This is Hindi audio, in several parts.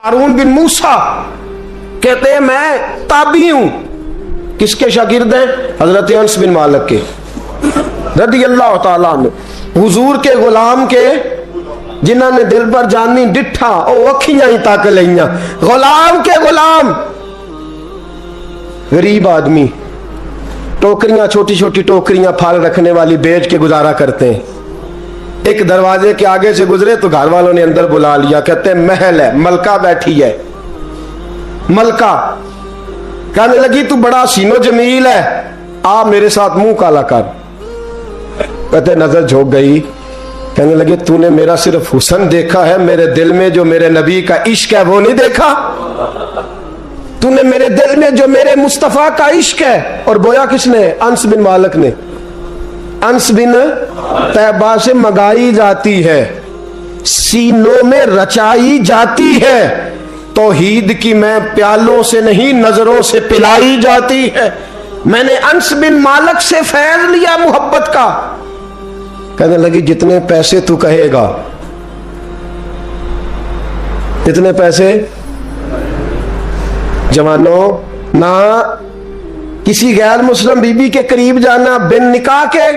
हारून बिन मूसा कहते हैं मैं ताबी हूं। किसके शागिर्द हैं? हजरत अनस बिन मालिक के रदी अल्लाह तआला अन्हु। हुजूर के गुलाम के जिन्होंने दिल पर जानी डिठा ओ अखियां ही तक लिया। गुलाम के गुलाम गरीब आदमी टोकरियां, छोटी छोटी टोकरियां फल रखने वाली बेच के गुजारा करते हैं। एक दरवाजे के आगे से गुजरे तो घर वालों ने अंदर बुला लिया। कहते हैं महल है, मलका बैठी है। मलका कहने लगी तू बड़ा सीनो जमील है, आ मेरे साथ मुंह काला कर। कहते नजर झोंक गई। कहने लगे तूने मेरा सिर्फ हुस्न देखा है, मेरे दिल में जो मेरे नबी का इश्क है वो नहीं देखा। तूने मेरे दिल में जो मेरे मुस्तफा का इश्क है। और बोया किसने? अनस बिन मालिक ने। अनस बिन तैबा से मंगाई जाती है, सीनों में रचाई जाती है। तौहीद की मैं प्यालों से नहीं नजरों से पिलाई जाती है। मैंने अनस बिन मालिक से फैज लिया मोहब्बत का। कहने लगी जितने पैसे तू कहेगा, इतने पैसे। जवानों, ना किसी गैर मुस्लिम बीबी के करीब जाना बिन निकाह के,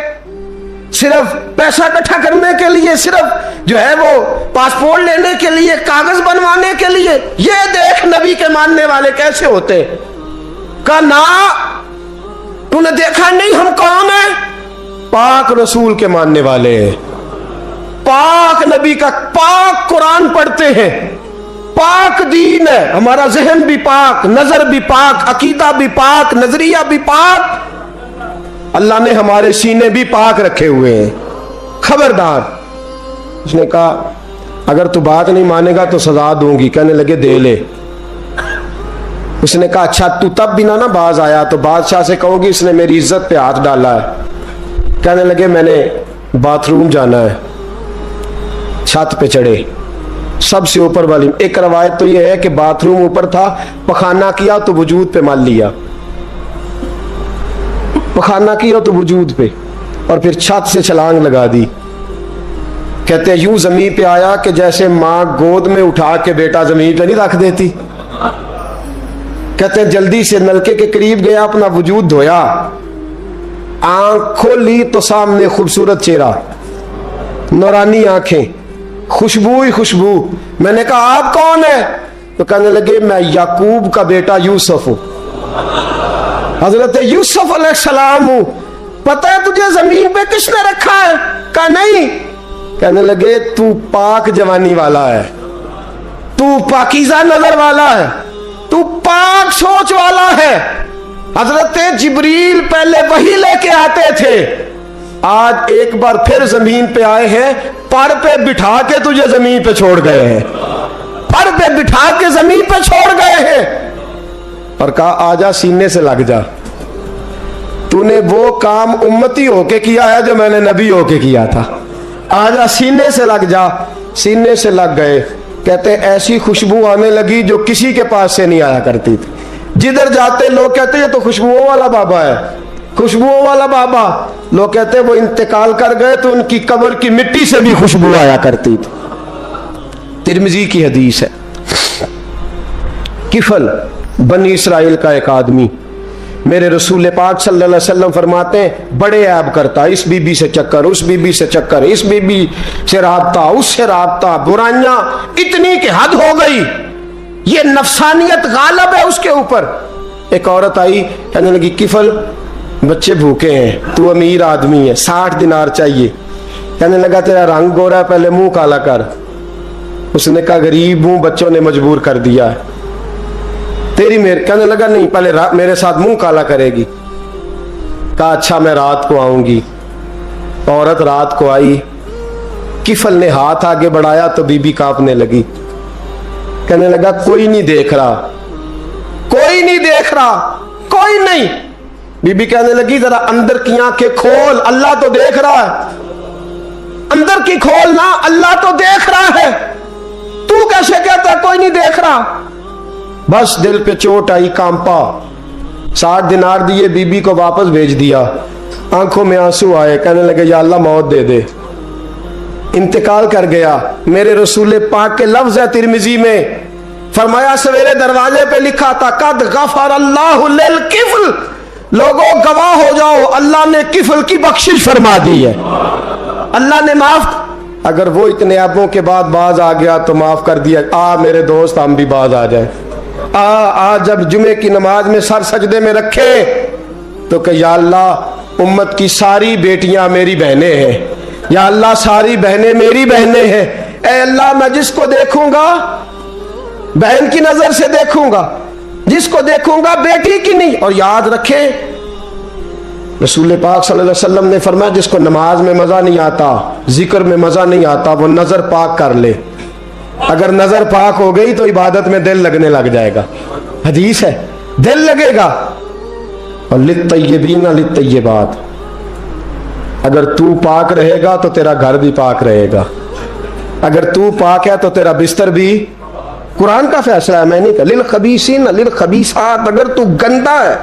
सिर्फ पैसा इकट्ठा करने के लिए, सिर्फ जो है वो पासपोर्ट लेने के लिए, कागज बनवाने के लिए। ये देख नबी के मानने वाले कैसे होते। का ना तूने देखा नहीं हम कौन है? पाक रसूल के मानने वाले, पाक नबी का पाक कुरान पढ़ते हैं, पाक दीन है हमारा। जहन भी पाक, नजर भी पाक, अकीदा भी पाक, नजरिया भी पाक। अल्लाह ने हमारे सीने भी पाक रखे हुए हैं। खबरदार। उसने कहा अगर तू बात नहीं मानेगा तो सजा दूंगी। कहने लगे दे ले। उसने कहा अच्छा तू तब भी ना बाज आया तो बादशाह से कहोगी इसने मेरी इज्जत पे हाथ डाला है। कहने लगे मैंने बाथरूम जाना है। छत पे चढ़े, सबसे ऊपर वाली। एक रवायत तो यह है कि बाथरूम ऊपर था, पखाना किया तो वजूद पे मान लिया, पखाना किया तो वजूद पे, और फिर छत से छलांग लगा दी। कहते हैं यूं जमीन पे आया कि जैसे मां गोद में उठा के बेटा जमीन पे नहीं रख देती। कहते हैं जल्दी से नलके के करीब गया, अपना वजूद धोया, आंख खोली तो सामने खूबसूरत चेहरा, नौरानी आंखें, खुशबू ही खुशबू। मैंने कहा आप कौन है? तो कहने लगे मैं याकूब का बेटा यूसुफ हूं, हजरत यूसुफ अलैहिस्सलाम हूं। पता है तुझे जमीन पे किसने रखा है? कहा नहीं। कहने लगे तू पाक जवानी वाला है, तू पाकीज़ा नजर वाला है, तू पाक सोच वाला है। हजरत जिब्रील पहले वही लेके आते थे, आज एक बार फिर जमीन पे आए हैं, पर पे बिठा के तुझे जमीन पे छोड़ गए हैं, पर पे बिठा के जमीन पे छोड़ गए हैं। और कहा आजा सीने से लग जा, तूने वो काम उम्मती होके किया है जो मैंने नबी होके किया था। आजा सीने से लग जा। सीने से लग गए। कहते ऐसी खुशबू आने लगी जो किसी के पास से नहीं आया करती थी। जिधर जाते लोग कहते ये तो खुशबुओं वाला बाबा है, खुशबुओं वाला बाबा। लोग कहते वो इंतकाल कर गए तो उनकी कब्र की मिट्टी से भी खुशबू आया करती थी। तिरमिजी की हदीस है। किफल बनी इसराइल का एक आदमी, मेरे रसूल पाक सल्लल्लाहु अलैहि वसल्लम फरमाते हैं बड़े ऐब करता, इस बीबी से चक्कर, उस बीबी से चक्कर, इस बीबी से राबता, उससे राबता, बुराइयां इतनी कि हद हो गई। ये नफसानियत गालब है उसके ऊपर। एक औरत आई, कहने लगी किफल बच्चे भूखे हैं, तू अमीर आदमी है, 60 दिनार चाहिए। कहने लगा तेरा रंग गोरा है, पहले मुंह काला कर। उसने कहा गरीब हूं, बच्चों ने मजबूर कर दिया है, तेरी मेरे। कहने लगा नहीं पहले मेरे साथ मुंह काला करेगी। कहा अच्छा मैं रात को आऊंगी। औरत रात को आई। किफल ने हाथ आगे बढ़ाया तो बीबी कांपने लगी। कहने लगा कोई नहीं देख रहा, कोई नहीं देख रहा, कोई नहीं। बीबी कहने लगी जरा अंदर की आंखें खोल, अल्लाह तो देख रहा है। अंदर की खोल ना, अल्लाह तो देख रहा है, तू कैसे कहता कोई नहीं देख रहा? बस दिल पे चोट आई, कांपा। 60 दिनार दिए, बीबी को वापस भेज दिया। आंखों में आंसू आए, कहने लगे या अल्लाह मौत दे दे। इंतकाल कर गया। मेरे रसूल पाक के लफ्ज है तिरमिजी में फरमाया सवेरे दरवाजे पे लिखा था कद गफर अल्लाहु लिल किफल, लोगों गवाह हो जाओ अल्लाह ने किफल की बख्शिश फरमा दी है, अल्लाह ने माफ। अगर वो इतने ऐबों के बाद बाज आ गया तो माफ कर दिया। आ मेरे दोस्त हम भी बाज आ जाए। आ जब जुमे की नमाज में सर सजदे में रखे तो कह या अल्लाह उम्मत की सारी बेटियां मेरी बहनें हैं, या अल्लाह सारी बहनें मेरी बहनें हैं। ए अल्लाह मैं जिसको देखूंगा बहन की नजर से देखूंगा, जिसको देखूंगा बेटी की नहीं। और याद रखे रसूल पाक सल्लल्लाहु अलैहि वसल्लम ने फरमाया जिसको नमाज में मजा नहीं आता, जिक्र में मजा नहीं आता, वो नजर पाक कर ले। अगर नजर पाक हो गई तो इबादत में दिल लगने लग जाएगा। हदीस है, दिल लगेगा। और लित्तय्यबीन लित्तय्यबात, अगर तू पाक रहेगा तो तेरा घर भी पाक रहेगा, अगर तू पाक है तो तेरा बिस्तर भी। कुरान का फैसला है, मैं नहीं कहा। लिल खबीसीन लिल खबीसात, अगर तू गंदा है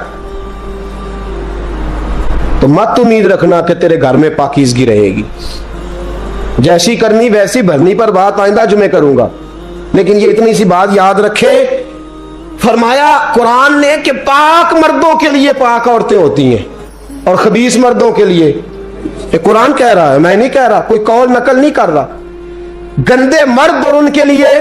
तो मत उम्मीद रखना कि तेरे घर में पाकीज़गी रहेगी। जैसी करनी वैसी भरनी पर बात आइंदा जुमे करूंगा, लेकिन ये इतनी सी बात याद रखे। फरमाया कुरान ने कि पाक मर्दों के लिए पाक औरतें होती हैं और खबीस मर्दों के लिए। ये कुरान कह रहा है, मैं नहीं कह रहा, कोई कौल नकल नहीं कर रहा। गंदे मर्द और उनके लिए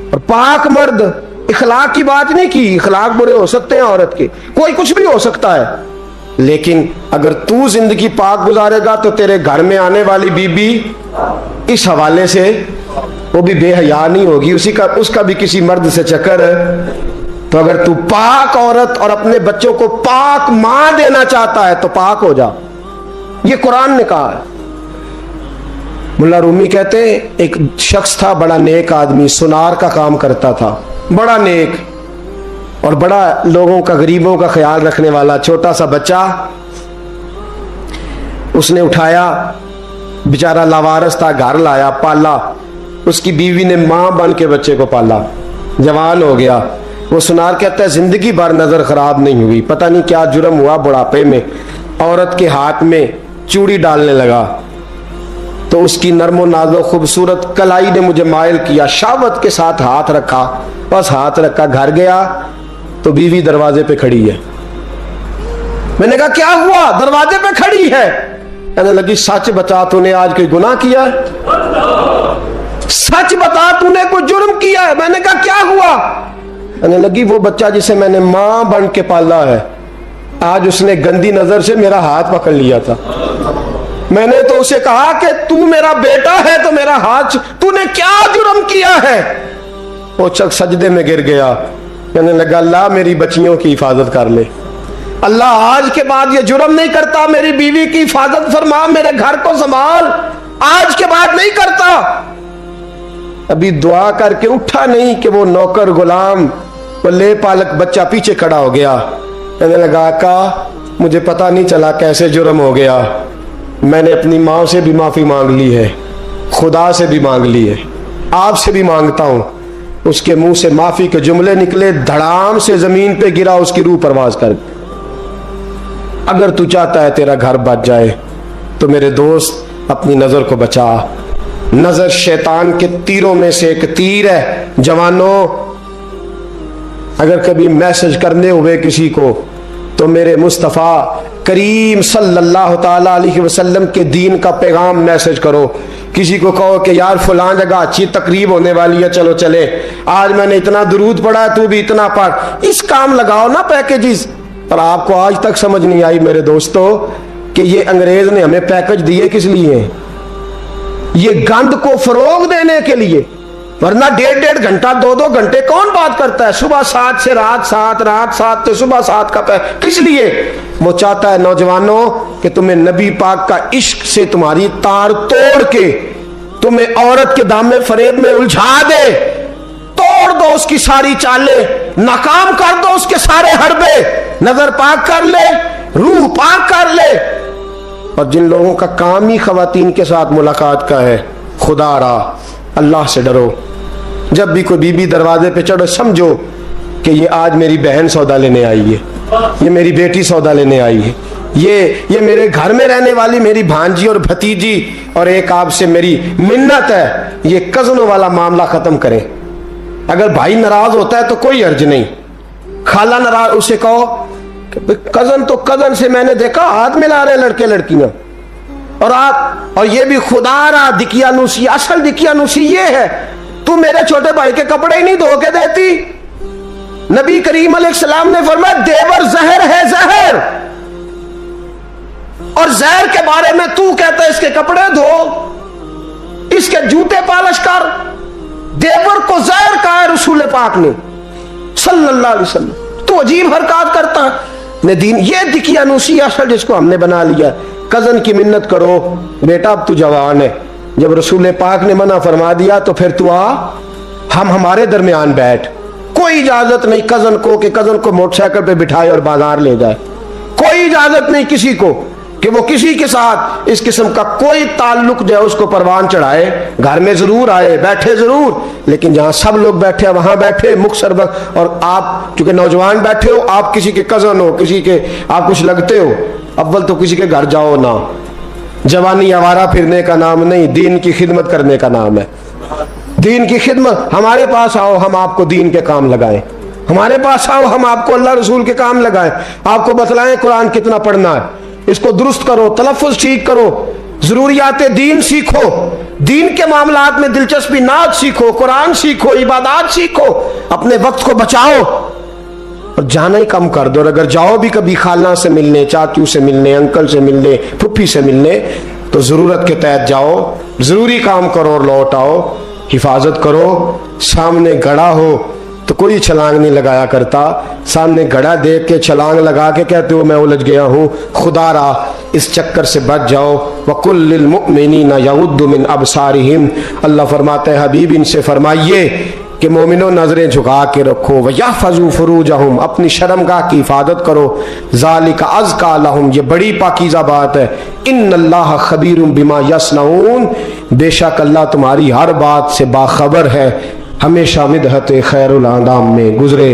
और पाक मर्द। इखलाक की बात नहीं की, इखलाक बुरे हो सकते हैं औरत के, कोई कुछ भी हो सकता है, लेकिन अगर तू जिंदगी पाक गुजारेगा तो तेरे घर में आने वाली बीबी इस हवाले से वो भी बेहया नहीं होगी, उसका भी किसी मर्द से चक्कर है। तो अगर तू पाक औरत और अपने बच्चों को पाक मां देना चाहता है तो पाक हो जा, ये कुरान ने कहा है। मुल्ला रूमी कहते हैं एक शख्स था, बड़ा नेक आदमी, सुनार का काम करता था, बड़ा नेक और बड़ा लोगों का, गरीबों का ख्याल रखने वाला। छोटा सा बच्चा उसने उठाया, बेचारा लावारस था, घर लाया, पाला। उसकी बीवी ने मां बन के बच्चे को पाला, जवान हो गया। वो सुनार कहता है जिंदगी भर नजर खराब नहीं हुई, पता नहीं क्या जुर्म हुआ, बुढ़ापे में औरत के हाथ में चूड़ी डालने लगा तो उसकी नर्मो नाजो खूबसूरत कलाई ने मुझे मायल किया, शावत के साथ हाथ रखा, बस हाथ रखा, घर गया तो बीवी दरवाजे पे खड़ी है। मैंने कहा क्या हुआ, दरवाजे पे खड़ी है? कहने लगी सच बता, तूने आज कोई गुनाह किया है? सच बता, तूने कोई जुर्म किया है? मैंने कहा क्या हुआ? कहने लगी वो बच्चा जिसे मैंने मां बन के पाला है, आज उसने गंदी नजर से मेरा हाथ पकड़ लिया था। मैंने तो उसे कहा कि तू मेरा बेटा है तो मेरा हाथ, तूने क्या जुर्म किया है? वो चक सजदे में गिर गया, कहने लगा अल्लाह मेरी बच्चियों की हिफाजत कर ले, अल्लाह आज के बाद ये जुर्म नहीं करता, मेरी बीवी की हिफाजत फरमा, मेरे घर को संभाल, आज के बाद नहीं करता। अभी दुआ करके उठा नहीं कि वो नौकर गुलाम, वो ले पालक बच्चा पीछे खड़ा हो गया। कहने लगा आका मुझे पता नहीं चला कैसे जुर्म हो गया, मैंने अपनी माँ से भी माफी मांग ली है, खुदा से भी मांग ली है, आपसे भी मांगता हूं। उसके मुंह से माफी के जुमले निकले, धड़ाम से जमीन पे गिरा, उसकी रूह परवाज कर। अगर तू चाहता है तेरा घर बच जाए तो मेरे दोस्त अपनी नजर को बचा। नजर शैतान के तीरों में से एक तीर है। जवानों, अगर कभी मैसेज करने हुए किसी को तो मेरे मुस्तफ़ा करीम सल्लल्लाहु ताला अलैहि वसल्लम के दीन का पैगाम मैसेज करो। किसी को कहो कि यार फलां जगह अच्छी तकरीब होने वाली है, चलो चले, आज मैंने इतना दुरूद पढ़ा है, तू भी इतना पढ़, इस काम लगाओ ना पैकेजेस। पर आपको आज तक समझ नहीं आई मेरे दोस्तों कि ये अंग्रेज ने हमें पैकेज दिए किस लिए? ये गंद को फरोग देने के लिए, वरना 1.5 घंटा 2-2 घंटे कौन बात करता है? सुबह 7 से रात 7, रात 7 से सुबह 7 का किस लिए? वो चाहता है नौजवानों कि तुम्हें नबी पाक का इश्क से तुम्हारी तार तोड़ के तुम्हें औरत के दामन फरेब में उलझा दे, तोड़ दो उसकी सारी चालें, नाकाम कर दो उसके सारे हरबे, नजर पाक कर ले, रूह पाक कर ले। और जिन लोगों का काम ही खवातीन के साथ मुलाकात का है, खुदा रहा अल्लाह से डरो। जब भी कोई बीबी दरवाजे पे चढ़ो समझो कि ये आज मेरी बहन सौदा लेने आई है, ये मेरी बेटी सौदा लेने आई है, ये मेरे घर में रहने वाली मेरी भांजी और भतीजी, और एक आपसे मेरी मिन्नत है, ये कज़नों वाला मामला खत्म करें। अगर भाई नाराज होता है तो कोई अर्ज नहीं, खाला नाराज, उसे कहो कजन, तो कजन से मैंने देखा हाथ मिला रहे लड़के लड़कियां, और ये भी खुदा रहा दिकियानुसी, असल दिकियानुसी ये है, तू मेरे छोटे भाई के कपड़े ही नहीं धो के देती। नबी करीम अलैहिस्सलाम ने फरमाया देवर जहर है, जहर, और जहर के बारे में तू कहता है इसके कपड़े धो, इसके जूते पालिश कर। देवर को जहर कहा है रसूल पाक ने सल्लल्लाहु अलैहि वसल्लम। तो अजीब हरकत करता है दीन, ये दिकियानुसी असल जिसको हमने बना लिया। कजन की मिन्नत करो, बेटा अब तू जवान है, जब रसूल पाक ने मना फरमा दिया तो फिर तू आ, हम हमारे दरमियान बैठ। कोई इजाजत नहीं कजन को कि कजन को मोटरसाइकिल पे बिठाए और बाजार ले जाए, कोई इजाजत नहीं किसी को कि वो किसी के साथ इस किस्म का कोई ताल्लुक जो है उसको परवान चढ़ाए। घर में जरूर आए, बैठे जरूर, लेकिन जहां सब लोग बैठे वहां बैठे मुख्तर वक्त। और आप चूंकि नौजवान बैठे हो, आप किसी के कजन हो, किसी के आप कुछ लगते हो, अव्वल तो किसी के घर जाओ ना। जवानी आवारा फिरने का नाम नहीं, दीन की खिदमत करने का नाम है। दीन की खिदमत, हमारे पास आओ, हम आपको दीन के काम लगाएं। हमारे पास आओ, हम आपको अल्लाह रसूल के काम लगाएं, आपको बतलाएं कुरान कितना पढ़ना है, इसको दुरुस्त करो, तलफ़ुज़ ठीक करो, जरूरियात दीन सीखो, दीन के मामलात में दिलचस्पी, नात सीखो, कुरान सीखो, इबादत सीखो, अपने वक्त को बचाओ और जाना ही कम कर दो। और अगर जाओ भी कभी खाला से मिलने, चाचू से मिलने, अंकल से मिलने, फुफ्फी से मिलने, तो जरूरत के तहत जाओ, जरूरी काम करो और लौट आओ। हिफाजत करो, सामने गड़ा हो तो कोई छलांग नहीं लगाया करता, सामने गड़ा देख के छलांग लगा के कहते हो मैं उलझ गया हूँ, खुदा रा इस चक्कर से बच जाओ। वकुल्लिल मुमिनीना यगुद्दु मिन अबसारिहिम, अल्लाह फरमाते हैं हबीब इनसे फरमाइए कि मोमिनो नजरें झुका के रखो, वयहफज़ू फुरूजहुम, अपनी शर्मगाह की हिफाजत करो, ज़ालिका अज़का लहुम, ये बड़ी पाकीज़ा बात है। इन्नल्लाह खबीरुम बिमा यस्नऊन, बेशक अल्लाह तुम्हारी हर बात से बाखबर है। हमेशा मिदहत खैरुल आदाम में गुजरे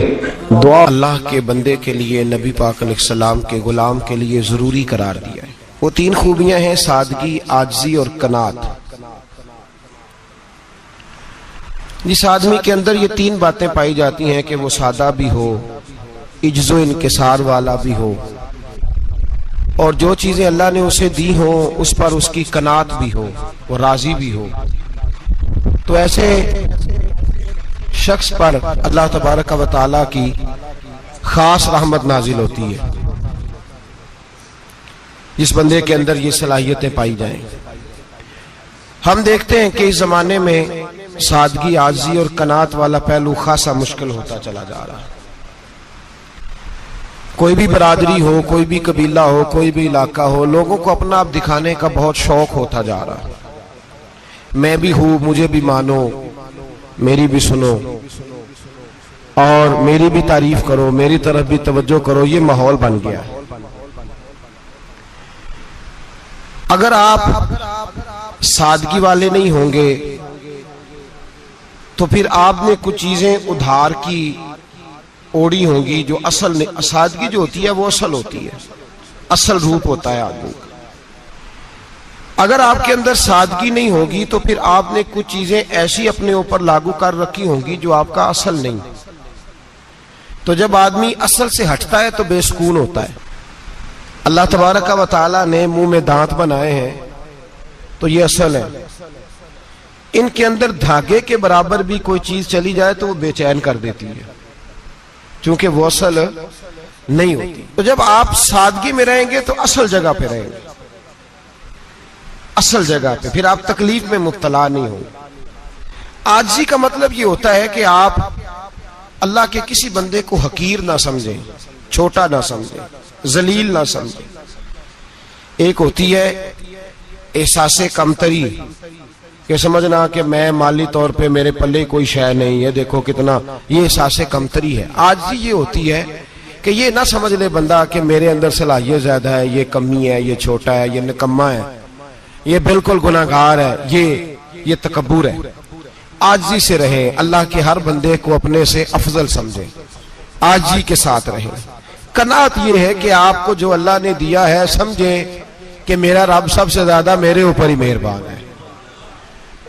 दुआ अल्लाह के बंदे के लिए, नबी पाक अलैहिस्सलाम के गुलाम के लिए ज़रूरी करार दिया है। वो तीन खूबियां हैं, सादगी, आजिज़ी और कनात। जिस आदमी के अंदर ये तीन बातें पाई जाती हैं कि वो सादा भी हो, इज्जो इनकिसार वाला भी हो, और जो चीजें अल्लाह ने उसे दी हो उस पर उसकी कनात भी हो, वो राजी भी हो, तो ऐसे शख्स पर अल्लाह तबारक व तआला की खास रहमत नाजिल होती है। जिस बंदे के अंदर ये सलाहियतें पाई जाएं। हम देखते हैं कि इस जमाने में सादगी, आजी और कनात वाला पहलू खासा मुश्किल होता चला जा रहा है। कोई भी बरादरी हो, कोई भी कबीला हो, कोई भी इलाका हो, लोगों को अपना आप दिखाने का बहुत शौक होता जा रहा है। मैं भी हूं, मुझे भी मानो, मेरी भी सुनो और मेरी भी तारीफ करो, मेरी तरफ भी तवज्जो करो, ये माहौल बन गया। अगर आप सादगी वाले नहीं होंगे तो फिर आपने कुछ चीजें उधार की ओढ़ी होंगी जो असल ने, सादगी जो होती है वो असल होती है, असल रूप होता है आदमी का। अगर आपके अंदर सादगी नहीं होगी तो फिर आपने कुछ चीजें ऐसी अपने ऊपर लागू कर रखी होंगी जो आपका असल नहीं। तो जब आदमी असल से हटता है तो बेसुकून होता है। अल्लाह तबारक व तआला ने मुंह में दांत बनाए हैं तो ये असल है। इनके अंदर धागे के बराबर भी कोई चीज चली जाए तो वो बेचैन कर देती है, क्योंकि वो असल नहीं होती। तो जब आप सादगी में रहेंगे तो असल जगह पे रहेंगे, असल जगह पे, फिर आप तकलीफ में मुब्तला नहीं होंगे। आजिज़ी का मतलब ये होता है कि आप अल्लाह के किसी बंदे को हकीर ना समझें, छोटा ना समझें, जलील ना समझें। एक होती है एहसासे कमतरी, कि समझना कि मैं माली तौर पे मेरे पल्ले कोई शय नहीं है, देखो कितना, ये एहसासे कमतरी है। आजिज़ी ये होती है कि ये ना समझ ले बंदा कि मेरे अंदर सलाहियत ज्यादा है, ये कमी है, ये छोटा है, ये निकम्मा है, ये बिल्कुल गुनाहगार है, ये तकब्बुर है। आजिज़ी से रहे, अल्लाह के हर बंदे को अपने से अफजल समझे, आजिज़ी के साथ रहे। कनात ये है कि आपको जो अल्लाह ने दिया है समझे कि मेरा रब सबसे ज्यादा मेरे ऊपर ही मेहरबान है,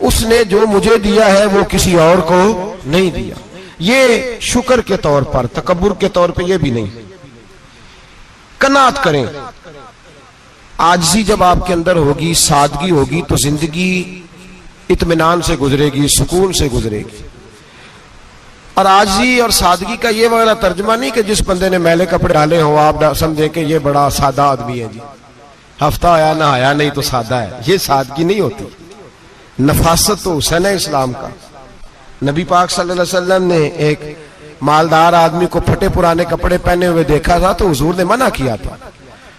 उसने जो मुझे दिया है वो किसी और को नहीं दिया। ये शुक्र के तौर पर, तकब्बुर के तौर पे ये भी नहीं। कनात करें। आजिज़ी जब आपके अंदर होगी, सादगी होगी, तो जिंदगी इत्मीनान से गुजरेगी, सुकून से गुजरेगी। और आजिज़ी और सादगी का ये वाला तर्जमा नहीं कि जिस बंदे ने मैले कपड़े डाले हो आप समझे कि ये बड़ा सादा आदमी है जी, हफ्ता आया नहाया नहीं तो सादा है। ये सादगी नहीं होती। नफासत तो हुसैन है इस्लाम का। नबी पाक सल्लल्लाहु अलैहि वसल्लम ने एक मालदार आदमी को फटे पुराने कपड़े पहने हुए देखा था तो हुजूर ने मना किया था।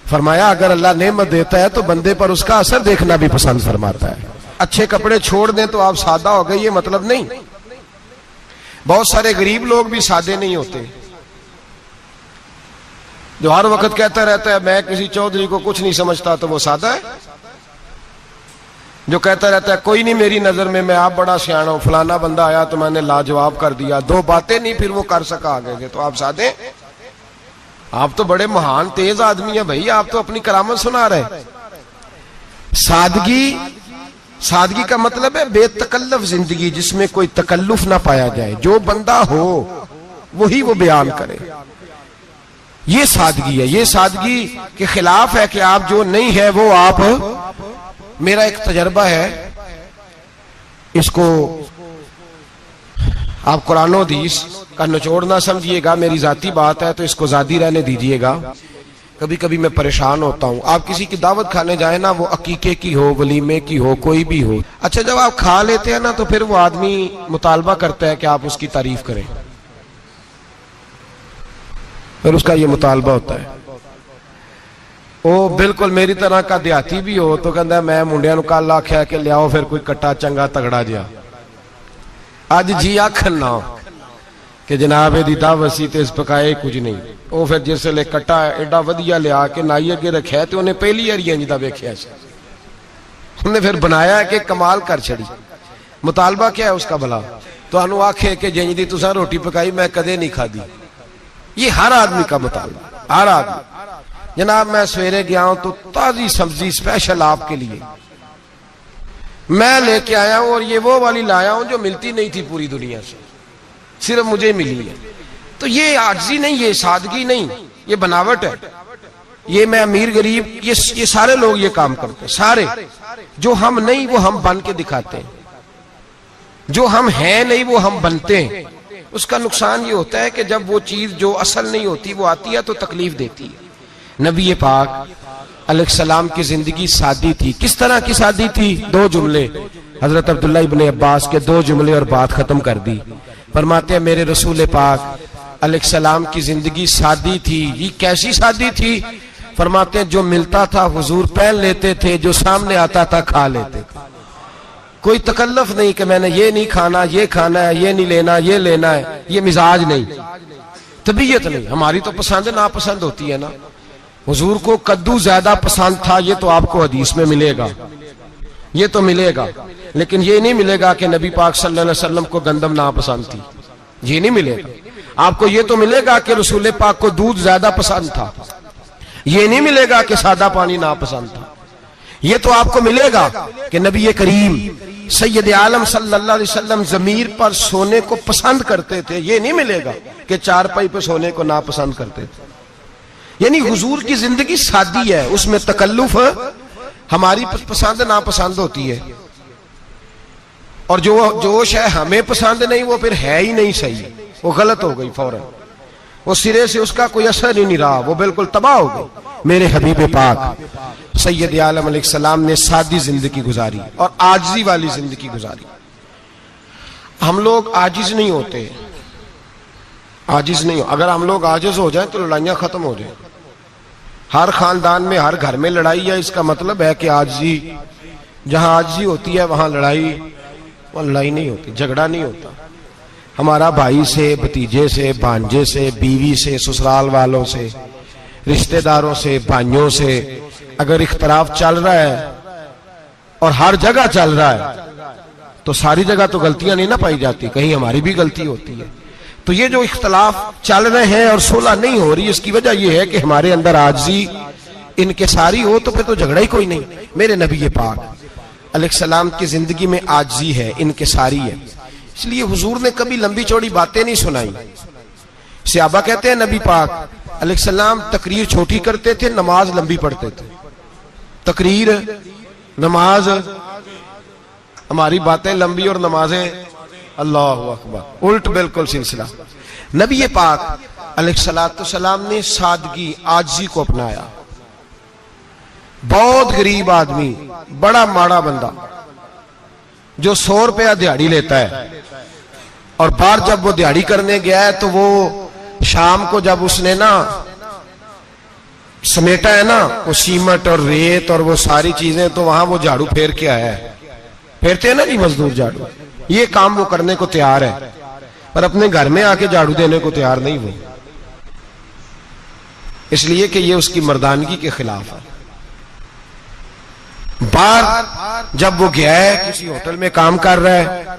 फरमाया अगर अल्लाह नेमत देता है तो बंदे पर उसका असर देखना भी पसंद फरमाता है। अच्छे कपड़े छोड़ दें तो आप सादा हो गए, ये मतलब नहीं। बहुत सारे गरीब लोग भी सादे नहीं होते, जो हर वक्त कहता रहता है मैं किसी चौधरी को कुछ नहीं समझता, तो वो सादा है। जो कहता रहता है कोई नहीं मेरी नजर में, मैं आप बड़ा सियाना हूं, फलाना बंदा आया तो मैंने लाजवाब कर दिया, दो बातें नहीं फिर वो कर सका आगे के, तो आप सादे? आप तो बड़े महान तेज आदमी है भाई, आप तो अपनी करामत सुना रहे। सादगी, सादगी का मतलब है बेतकल्लफ जिंदगी जिसमें कोई तकल्लुफ ना पाया जाए। जो बंदा हो वही वो बयान करे, ये सादगी है। ये सादगी के खिलाफ है कि आप जो नहीं है वो आप। मेरा एक तजर्बा है, इसको आप कुरान और हदीस का निचोड़ ना समझिएगा, मेरी जाती बात है तो इसको जादी रहने दीजिएगा। कभी कभी मैं परेशान होता हूं। आप किसी की दावत खाने जाए ना, वो अकीके की हो, वलीमे की हो, कोई भी हो, अच्छा जब आप खा लेते हैं ना तो फिर वो आदमी मुतालबा करता है कि आप उसकी तारीफ करें, फिर उसका ये मुतालबा होता है। वो बिल्कुल मेरी तरह का देहाती भी हो तो कहता है मैं मुंडिया कल आख्या कि लियाओ फिर कोई कट्टा चंगा तगड़ा जिहा, अज जी आखन ना कि जनाब एदी दावत सी ते इस पकाए कुछ नहीं। वो फिर जिसले कट्टा एडा वधिया लिया के नाई अगे रखा तो उन्हें पहली बारी इंज दा वेख्या, उन्हें फिर बनाया कि कमाल कर छड़ी। मुतालबा क्या है उसका भला? तो आखे कि जिंज दी तुसां रोटी पकाई मैं कदे नहीं खादी। ये हर आदमी का मुतालबा, हर आदमी। जनाब मैं सवेरे गया हूं तो ताजी सब्जी स्पेशल आपके लिए मैं लेके आया हूं, और ये वो वाली लाया हूं जो मिलती नहीं थी पूरी दुनिया से, सिर्फ मुझे मिली है। तो ये आजिज़ी नहीं, ये सादगी नहीं, ये बनावट है। ये मैं अमीर गरीब, ये सारे लोग ये काम करते हैं, सारे। जो हम नहीं वो हम बन के दिखाते हैं, जो हम हैं नहीं वो हम बनते हैं। उसका नुकसान ये होता है कि जब वो चीज जो असल नहीं होती वो आती है तो तकलीफ देती है। नबी पाक अलैहिस्सलाम की जिंदगी सादी थी। किस तरह की सादी थी? दो जुमले, हजरत अब्दुल्ला इब्ने अब्बास के दो जुमले और बात खत्म कर दी। फरमाते हैं मेरे रसूल पाक अलैहिस्सलाम की जिंदगी सादी थी। ये कैसी सादी थी? फरमाते हैं जो मिलता था हुजूर पहन लेते थे, जो सामने आता था खा लेते थे। कोई तकल्लुफ नहीं कि मैंने ये नहीं खाना, ये खाना है, ये नहीं लेना, ये लेना है। ये मिजाज नहीं, तबीयत नहीं। हमारी तो पसंद नापसंद होती है ना। हुजूर को कद्दू ज्यादा पसंद था, ये तो आपको हदीस में मिलेगा, ये तो मिलेगा। लेकिन ये नहीं मिलेगा कि नबी पाक सल्लल्लाहु अलैहि वसल्लम को गंदम नापसंद थी, ये नहीं मिलेगा। आपको ये तो मिलेगा कि रसूल पाक को दूध ज्यादा पसंद था, ये नहीं मिलेगा कि सादा पानी नापसंद था। ये तो आपको मिलेगा कि नबी करीम सैयद आलम सल्लल्लाहु अलैहि वसल्लम जमीर पर सोने को पसंद करते थे। ये नहीं मिलेगा कि चारपाई पर सोने को नापसंद करते थे। यानी हुजूर की जिंदगी सादी है, उसमें तकल्लुफ हमारी पसंद नापसंद होती है, और जो जोश है हमें पसंद नहीं वो फिर है ही नहीं सही, वो गलत हो गई फौरन, वो सिरे से उसका कोई असर ही नहीं रहा, वो बिल्कुल तबाह हो गई। मेरे हबीब पाक सैयद आलम अलैहिस्सलाम ने सादी जिंदगी गुजारी और आजिज़ी वाली जिंदगी गुजारी। हम लोग आजिज नहीं होते, आजिज नहीं हो। अगर हम लोग आजिज हो जाए तो लड़ाइयां खत्म हो जाए। हर खानदान में हर घर में लड़ाई है, इसका मतलब है कि आजिज़ी, जहां आजिज़ी होती है वहां लड़ाई, वहां लड़ाई नहीं होती, झगड़ा नहीं होता। हमारा भाई से, भतीजे से, भांजे से, बीवी से, ससुराल वालों से, रिश्तेदारों से, भाइयों से अगर इख्तलाफ चल रहा है और हर जगह चल रहा है तो सारी जगह तो गलतियां नहीं ना पाई जाती, कहीं हमारी भी गलती होती है। तो ये जो इख्तलाफ चल रहे हैं और सुलह नहीं हो रही, इसकी वजह यह है कि हमारे अंदर आजिज़ी इनकिसारी हो, तो फिर तो झगड़ा ही कोई नहीं। मेरे नबी पाक अलैहिस्सलाम की जिंदगी में आजिज़ी है, इनकिसारी है। इसलिए हुजूर ने कभी लंबी चौड़ी बातें नहीं सुनाई। सहाबा कहते हैं नबी पाक अलैहिस्सलाम तकरीर छोटी करते थे, नमाज लंबी पढ़ते थे। तकरीर, नमाज, हमारी बातें लंबी और नमाजें अल्लाहु अकबर, उल्ट बिल्कुल सिलसिला। नबी पाक अलैहिस्सलाम ने सादगी, आजिज़ी को अपनाया। बहुत गरीब आदमी, बड़ा माड़ा बंदा जो 100 रुपया दिहाड़ी लेता है, और बाहर जब वो दिहाड़ी करने गया है तो वो शाम को जब उसने ना समेटा है ना वो सीमेंट और रेत और वो सारी चीजें, तो वहां वो झाड़ू फेर के आया है। फेरते हैं ना जी मजदूर झाड़ू, ये काम वो करने को तैयार है, पर अपने घर में आके झाड़ू देने को तैयार नहीं वो, इसलिए कि ये उसकी मर्दानगी के खिलाफ है। बाहर जब वो गया है, किसी होटल में काम कर रहा है,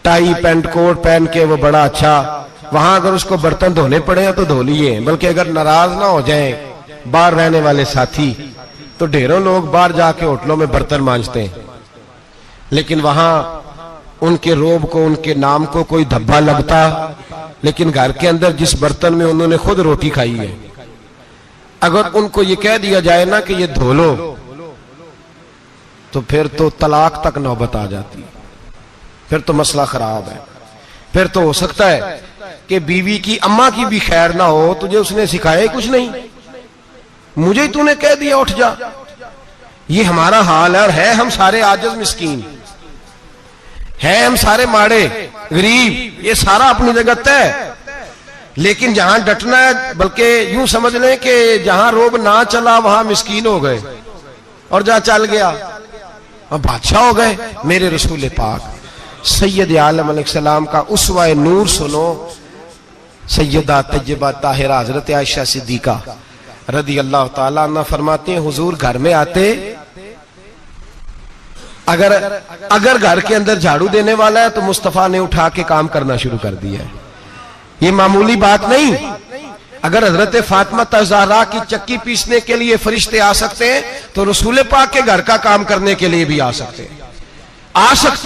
टाई पैंट कोट पहन के वो बड़ा अच्छा, वहां अगर उसको बर्तन धोने पड़े तो धो लिए, बल्कि अगर नाराज ना हो जाए बाहर रहने वाले साथी, तो ढेरों लोग बाहर जाके होटलों में बर्तन मांजते हैं, लेकिन वहां उनके रोब को, उनके नाम को कोई धब्बा लगता, लेकिन घर के अंदर जिस बर्तन में उन्होंने खुद रोटी खाई है, अगर उनको ये कह दिया जाए ना कि ये धो लो, तो फिर तो तलाक तक नौबत आ जाती, फिर तो मसला खराब है। फिर तो हो सकता है कि बीवी की अम्मा की भी खैर ना हो, तुझे उसने सिखाया ही कुछ नहीं, मुझे तूने कह दिया उठ जा। ये हमारा हाल है, और है हम सारे आजिज़ मिस्कीन, है हम सारे माड़े गरीब, ये सारा अपनी जगह तय, लेकिन जहां डटना है, बल्कि यूं समझ लें कि जहां रोब ना चला वहां मिस्कीन हो गए, और जहां चल गया बादशाह हो गए। मेरे रसूल पाक सैयद आलम अलैहिस्सलाम का उसवा नूर सुनो, सैयदा तैयबा ताहिरा हजरत आयशा सिद्दीका रदी अल्लाह ताला अन्हा फरमाते हैं, हुजूर घर में आते, अगर घर के अंदर झाड़ू देने वाला है तो मुस्तफा ने उठा के काम करना शुरू कर दिया है। ये मामूली बात नहीं, अगर हजरत फातिमा ज़हरा की चक्की पीसने के लिए फरिश्ते आ सकते हैं, तो रसूल पाक के घर का काम करने के लिए भी आ सकते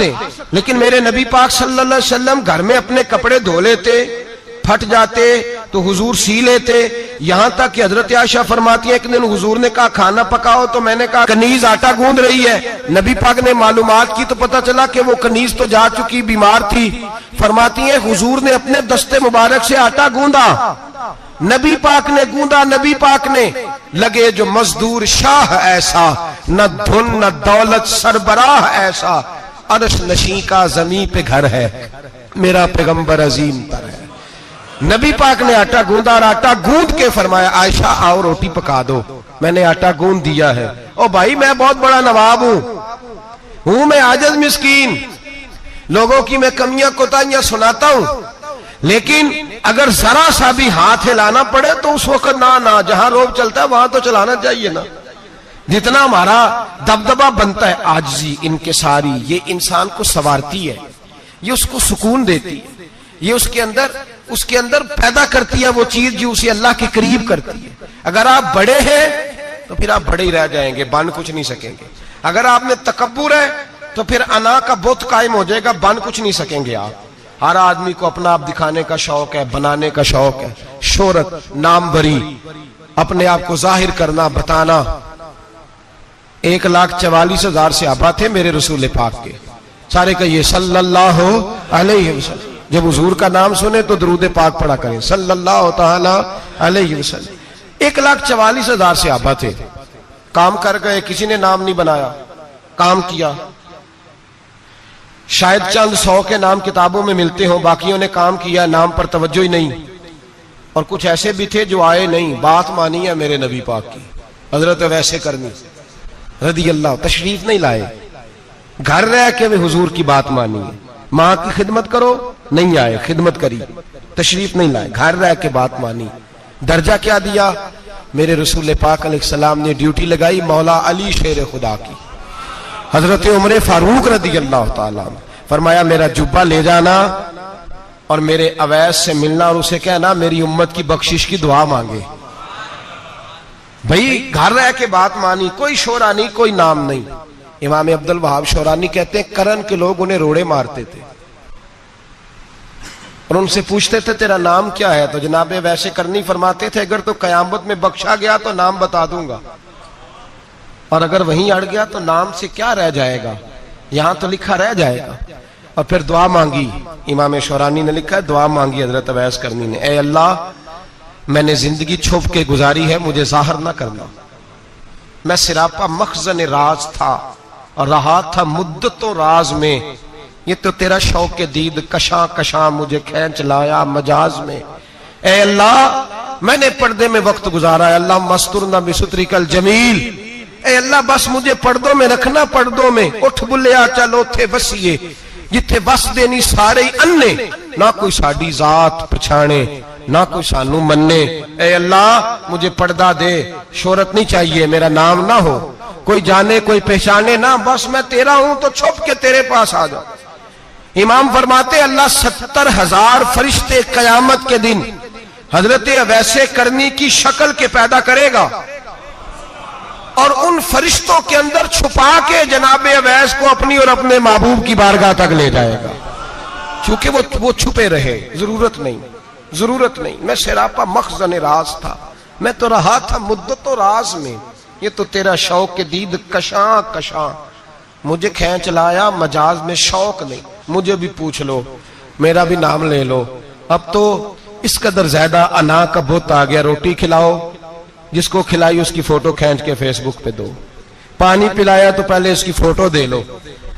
हैं। लेकिन मेरे नबी पाक सल्लल्लाहु अलैहि वसल्लम घर में अपने कपड़े धो लेते, फट जाते तो हुजूर सी लेते। यहां तक कि हजरत आयशा फरमाती है, एक दिन हुजूर ने कहा खाना पकाओ, तो मैंने कहा कनीज आटा गूंद रही है। नबी पाक ने मालूमात की तो पता चला कि वो कनीज तो जा चुकी, बीमार थी। फरमाती है हुजूर ने अपने दस्ते मुबारक से आटा गूंदा, नबी पाक ने गूंदा, नबी पाक ने लगे जो मजदूर शाह ऐसा, न धुन न दौलत सरबराह ऐसा, अर्श नशी का जमी पे घर है, मेरा पैगंबर अजीम तर है। नबी पाक ने आटा गूंदा, और आटा गूंद के फरमाया आयशा आओ रोटी पका दो, मैंने आटा गूंद दिया है। ओ भाई मैं बहुत बड़ा नवाब हूं मैं आजिज़ मिस्कीन, लोगों की मैं कमियां कोताहियां सुनाता हूं, लेकिन अगर जरा सा भी हाथ हिलाना पड़े तो उस वक्त ना जहां रोब चलता है वहां तो चलाना चाहिए ना। जितना हमारा दबदबा बनता है आजिज़ी, इनकिसारी, ये इंसान को संवारती है, ये उसको सुकून देती है, ये उसके अंदर पैदा करती है वो चीज जो उसे अल्लाह के करीब करती है। अगर आप बड़े हैं तो फिर आप बड़े ही रह जाएंगे, बन कुछ नहीं सकेंगे। अगर आप में तकब्बुर है तो फिर अना का बुत कायम हो जाएगा, बन कुछ नहीं सकेंगे आप। हर आदमी को अपना आप दिखाने का शौक है, बनाने का शौक है, शोहरत, नाम बरी, अपने आप को जाहिर करना, बताना। 1,44,000 सहाबा थे मेरे रसूल पाक के, सारे कहिए सल्लल्लाहु अलैहि वसल्लम। जब हुजूर का नाम सुने तो दरूद पाक पढ़ा करें सल्लल्लाहु ताला अलैहि वसल्लम। 1,44,000 सहाबा थे, काम कर गए, किसी ने नाम नहीं बनाया, काम किया। शायद चंद 100 के नाम किताबों में मिलते हो, बाकियों ने काम किया, नाम पर तवज्जो ही नहीं। और कुछ ऐसे भी थे जो आए नहीं, बात मानी है मेरे नबी पाक की, हजरत वैसे करनी रदी अल्लाह, तशरीफ नहीं लाए, घर रह के वे हुजूर की बात मानी है। माँ की खिदमत करो, नहीं आए, खिदमत करी, तशरीफ नहीं लाए, घर रह के बात मानी। दर्जा क्या दिया मेरे रसूल पाक अलैहिस्सलाम ने? ड्यूटी लगाई मौला अली शेर खुदा की, हजरत उमर फारूक रदी अल्लाह ताला, फरमाया मेरा जुब्बा ले जाना और मेरे अवैस से मिलना और उसे कहना मेरी उम्मत की बख्शिश की दुआ मांगे। भाई घर रह के बात मानी, कोई शोरा नहीं, कोई नाम नहीं। इमाम अब्दुल वहाब शौरानी कहते हैं करन के लोग उन्हें रोड़े मारते थे, और उनसे पूछते थे तेरा नाम क्या है, तो जनाब वैसे करनी फरमाते थे अगर तो कयामत में बख्शा गया तो नाम बता दूंगा, और अगर वहीं अड़ गया तो नाम से क्या रह जाएगा, यहां तो लिखा रह जाएगा। और फिर दुआ मांगी, इमाम शौरानी ने लिखा है दुआ मांगी हजरत अवैस करनी ने, ए अल्लाह मैंने जिंदगी छुप के गुजारी है, मुझे जाहिर ना करना, मैं सिरापा मखजन राज था और रहा था मुद्दतों राज में, ये तो तेरा शौक के दीद कशा कशा मुझे खींच लाया मजाज में। ए अल्लाह मैंने पर्दे में वक्त गुजारा है, अल्लाह मस्तुरना बिसुत्रिकल जमील, ए अल्लाह बस मुझे पर्दों में रखना, पर्दों में उठ बुलिया चलो थे बसिए, जिथे बस देनी सारे ही अन्ने, ना कोई साड़ी जात पछाणे ना कोई सानू मन्ने। ए अल्लाह मुझे पर्दा दे, शोहरत नहीं चाहिए, मेरा नाम ना हो, कोई जाने कोई पहचाने ना, बस मैं तेरा हूं तो छुप के तेरे पास आ जाओ। इमाम फरमाते अल्लाह 70,000 फरिश्ते कयामत के दिन हजरत अवैसे करनी की शक्ल के पैदा करेगा और उन फरिश्तों के अंदर छुपा के जनाब अवैस को अपनी और अपने महबूब की बारगाह तक ले जाएगा, चूंकि वो छुपे रहे, जरूरत नहीं, मैं सिरापा मखजन राज था, मैं तो रहा था मुद्दतों राज में, ये तो तेरा शौक के दीद कशा कशा मुझे खींच लाया मजाज में, शौक नहीं, मुझे भी पूछ लो, मेरा भी नाम ले लो। अब तो इस कदर ज्यादा अना का बुत आ गया, रोटी खिलाओ, जिसको खिलाई उसकी फोटो खींच के फेसबुक पे दो, पानी पिलाया तो पहले इसकी फोटो दे लो,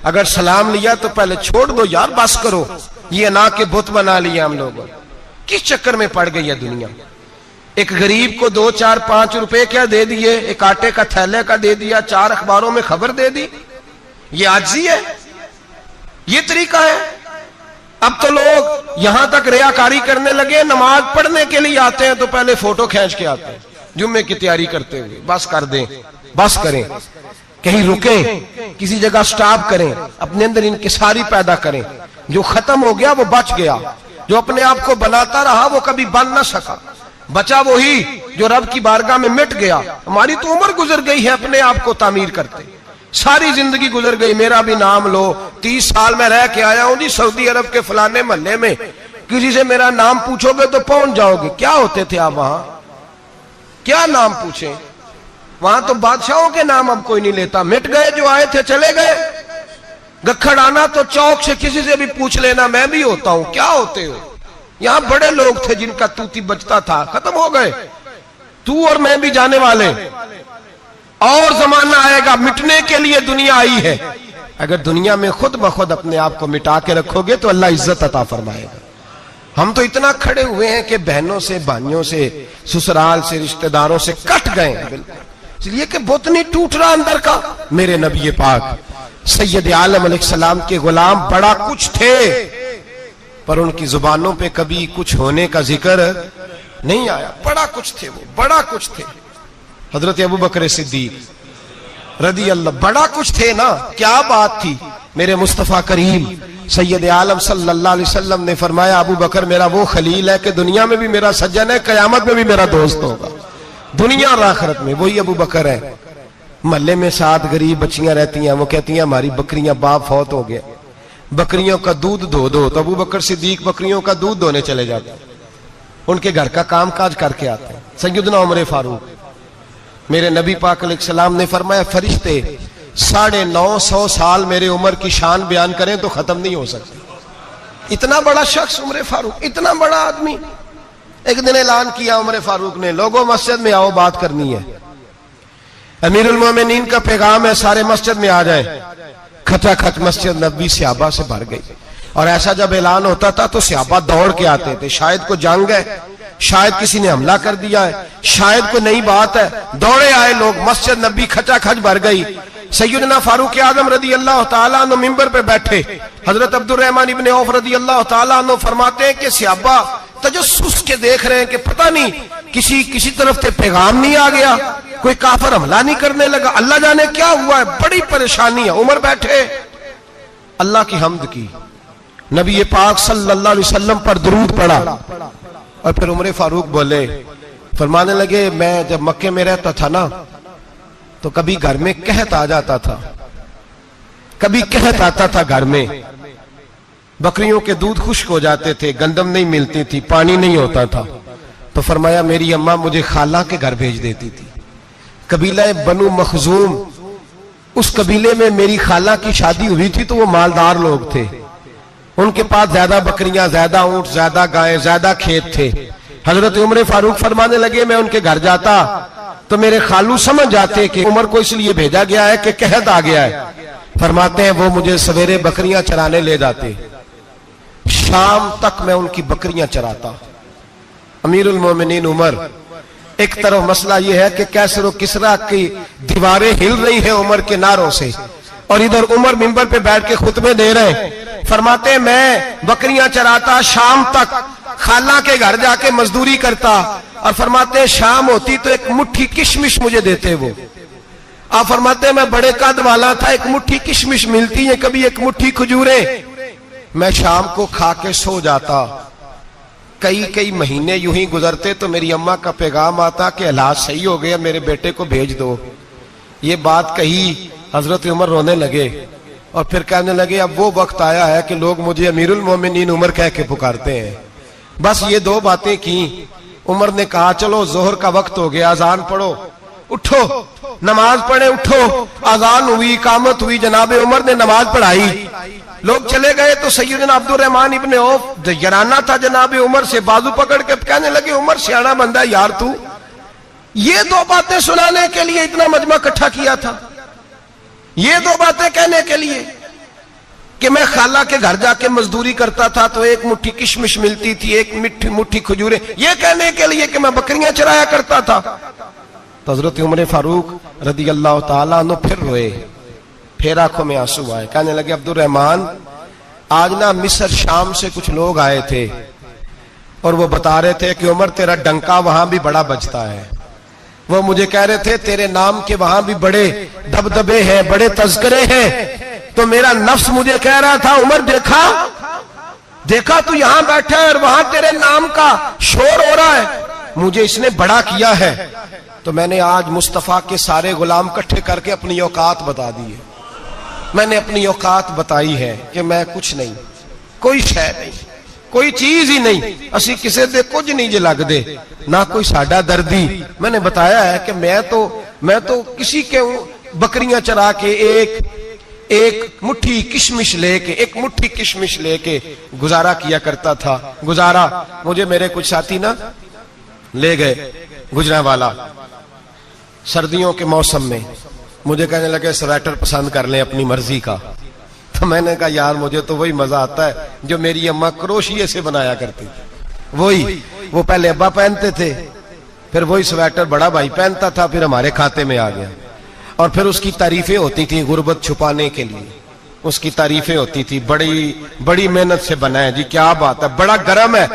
अगर सलाम लिया तो पहले छोड़ दो यार, बस करो, ये अना के बुत बना लिया हम लोगों। किस चक्कर में पड़ गई है दुनिया। एक गरीब को 2, 4, 5 रुपए क्या दे दिए, एक आटे का थैले का दे दिया, 4 अखबारों में खबर दे दी, ये आजी है, ये तरीका है। अब तो लोग यहां तक रियाकारी करने लगे, नमाज पढ़ने के लिए आते हैं तो पहले फोटो खींच के आते हैं, जुम्मे की तैयारी करते हुए, बस कर दें, बस करें, कहीं रुकें, किसी जगह स्टॉप करें, अपने अंदर इंकिसारी पैदा करें, जो खत्म हो गया वो बच गया, जो अपने आप को बनाता रहा वो कभी बन ना सका, बचा वही जो रब की बारगाह में मिट गया। हमारी तो उम्र गुजर गई है अपने आप को तामीर करते, सारी जिंदगी गुजर गई, मेरा भी नाम लो, 30 साल में रह के आया हूं जी सऊदी अरब के फलाने महल्ले में, किसी से मेरा नाम पूछोगे तो पहुंच जाओगे। क्या होते थे आप वहां, क्या नाम पूछे, वहां तो बादशाहों के नाम अब कोई नहीं लेता, मिट गए, जो आए थे चले गए। गखड़ आना तो चौक से किसी से भी पूछ लेना, मैं भी होता हूं, क्या होते हो। यहां बड़े लोग थे जिनका तूती बचता था, खत्म हो गए, तू और मैं भी जाने वाले, और जमाना आएगा, मिटने के लिए दुनिया आई है। अगर दुनिया में खुद ब खुद अपने आप को मिटा के रखोगे तो अल्लाह इज्जत अता फरमाएगा। हम तो इतना खड़े हुए हैं कि बहनों से, भाइयों से, ससुराल से, रिश्तेदारों से कट गए हैं, इसलिए कि बुत नहीं टूट रहा अंदर का। मेरे नबी पाक सैयद आलम अलैहिस्सलाम के गुलाम बड़ा कुछ थे, पर उनकी जुबानों पे कभी कुछ होने का जिक्र नहीं आया। बड़ा कुछ थे वो, बड़ा कुछ थे। हजरत अबू बकर सिद्दीक रदी अल्लाह, बड़ा कुछ थे ना, क्या बात थी। मेरे मुस्तफा करीम सैयद आलम सल्लल्लाहु अलैहि वसल्लम ने फरमाया, अबू बकर मेरा वो खलील है कि दुनिया में भी मेरा सज्जन है, कयामत में भी मेरा दोस्त होगा, दुनिया और आखिरत में वही अबू बकर है। महल्ले में 7 गरीब बच्चियां रहती हैं, वो कहती हैं हमारी बकरियां, बाप फौत हो गया, बकरियों का दूध धो दो, तो अबू बकर सिद्दीक बकरियों का दूध धोने चले जाते हैं, उनके घर का काम काज करके आते हैं। सैयदना उमर फारूक, मेरे नबी पाक अलैहिस्सलाम ने फरमाया, फरिश्ते 950 साल मेरे उम्र की शान बयान करें तो खत्म नहीं हो सकती। इतना बड़ा शख्स उमर फारूक, इतना बड़ा आदमी। एक दिन ऐलान किया उमर फारूक ने, लोगों मस्जिद में आओ, बात करनी है। अमीरुल मोमिनीन का पैगाम है, सारे मस्जिद में आ जाए। खचाखच मस्जिद नबी सहाबा से भर गई, और ऐसा जब ऐलान होता था तो सहाबा दौड़ के आते थे, शायद को जंग है, शायद किसी ने हमला कर दिया है, शायद कोई नई बात है। दौड़े आए लोग, मस्जिद नबी खचाखच भर गई। सैयदना फारूक आजम रदी अल्लाह तआला अन्हु मिंबर पे बैठे, हजरत अब्दुर्रहमान इब्ने औफ रदी अल्लाह तआला अन्हु फरमाते हैं कि सहाबा तजस्सुस के देख रहे हैं कि पता नहीं किसी तरफ से पैगाम नहीं आ गया, कोई काफिर हमला नहीं करने लगा, अल्लाह जाने क्या हुआ है, बड़ी परेशानी है। उमर बैठे, अल्लाह की हम्द की, नबी पाक सल्लल्लाहु अलैहि वसल्लम पर दुरूद पढ़ा, और फिर उमर फारूक बोले, फरमाने लगे, मैं जब मक्के में रहता था ना तो कभी घर में कहत आ जाता था, कभी कहत आता था घर में, बकरियों के दूध खुश्क हो जाते थे, गंदम नहीं मिलती थी, पानी नहीं होता था। तो फरमाया मेरी अम्मा मुझे खाला के घर भेज देती थी। कबीला बनु मखजूम, उस कबीले में मेरी खाला की शादी हुई थी, तो वो मालदार लोग थे, उनके पास ज्यादा बकरियां, ज्यादा ऊंट, ज्यादा गायें, ज्यादा खेत थे। हजरत उमर फारूक फरमाने लगे मैं उनके घर जाता तो मेरे खालू समझ जाते कि उमर को इसलिए भेजा गया है कि कहत आ गया है। फरमाते हैं वो मुझे सवेरे बकरियां चराने ले जाते, शाम तक मैं उनकी बकरियां चराता। अमीरुल मोमिनीन उमर, एक तरफ मसला यह है कि कैसर व किसरा की दीवारें हिल रही हैं उमर के नारों से, और इधर उमर मिंबर पे बैठ के खुतबे दे रहे हैं। फरमाते हैं मैं बकरियां चराता, शाम तक खाला के घर जाके मजदूरी करता, और फरमाते हैं शाम होती तो एक मुट्ठी किशमिश मुझे देते वो। आप फरमाते हैं मैं बड़े कद वाला था, एक मुट्ठी किशमिश मिलती है, कभी एक मुट्ठी खजूरें, मैं शाम को खा के सो जाता। कई कई महीने यूं ही गुजरते तो मेरी अम्मा का पैगाम आता कि हालात सही हो गया, मेरे बेटे को भेज दो। ये बात कही, हजरत उमर रोने लगे और फिर कहने लगे अब वो वक्त आया है कि लोग मुझे अमीरुल मोमिनीन उमर कह के पुकारते हैं। बस ये दो बातें की। उमर ने कहा चलो जोहर का वक्त हो गया, अजान पढ़ो, उठो नमाज पढ़े, उठो। अजान हुई, इकामत हुई, जनाब उमर ने नमाज पढ़ाई, लोग चले गए तो सैयदना अब्दुर्रहमान इब्ने औफ यराना था जनाब उमर से, बाजू पकड़ के कहने लगे उमर सियाना बंदा यार, तू ये दो बातें सुनाने के लिए इतना मजमा इकट्ठा किया था, ये दो बातें कहने के लिए कि मैं खाला के घर जाके मजदूरी करता था तो एक मुट्ठी किशमिश मिलती थी, एक मुट्ठी खजूरें, ये कहने के लिए कि मैं बकरियां चराया करता था। तो हजरत उमर फारूक रदी अल्लाह ताला अन्हु फिर रोए, फिर आंखों में आंसू आए। कहने लगे अब्दुर्रहमान आज ना मिस्र शाम से कुछ लोग आए थे और वो बता रहे थे कि उमर तेरा डंका वहां भी बड़ा बजता है। वो मुझे कह रहे थे तेरे नाम के वहां भी बड़े दबदबे हैं, बड़े तज़किरे हैं। तो मेरा नफ्स मुझे कह रहा था उमर देखा तू यहां बैठा है और वहां तेरे नाम का शोर हो रहा है, मुझे इसने बड़ा किया है। तो मैंने आज मुस्तफा के सारे गुलाम इकट्ठे करके अपनी औकात बता दी है। मैंने अपनी औकात बताई है कि मैं कुछ नहीं, कोई शय नहीं, कोई चीज ही नहीं, असी किसी दे कुछ नहीं जे लगदे, ना कोई साडा दर्दी। मैंने बताया है कि मैं तो किसी के बकरियां चरा के एक मुट्ठी किशमिश लेके गुजारा किया करता था। गुजारा मुझे मेरे कुछ साथी ना ले गए गुजरांवाला सर्दियों के मौसम में, मुझे कहने लगे स्वेटर पसंद कर लें अपनी मर्जी का। तो मैंने कहा यार मुझे तो वही मजा आता है जो मेरी अम्मा क्रोशिये से बनाया करती थी, वही वो पहले अब्बा पहनते थे, फिर वही स्वेटर बड़ा भाई पहनता था, फिर हमारे खाते में आ गया। और फिर उसकी तारीफें होती थी गुर्बत छुपाने के लिए, उसकी तारीफें होती थी, बड़ी मेहनत से बना है जी, क्या बात है, बड़ा गर्म है,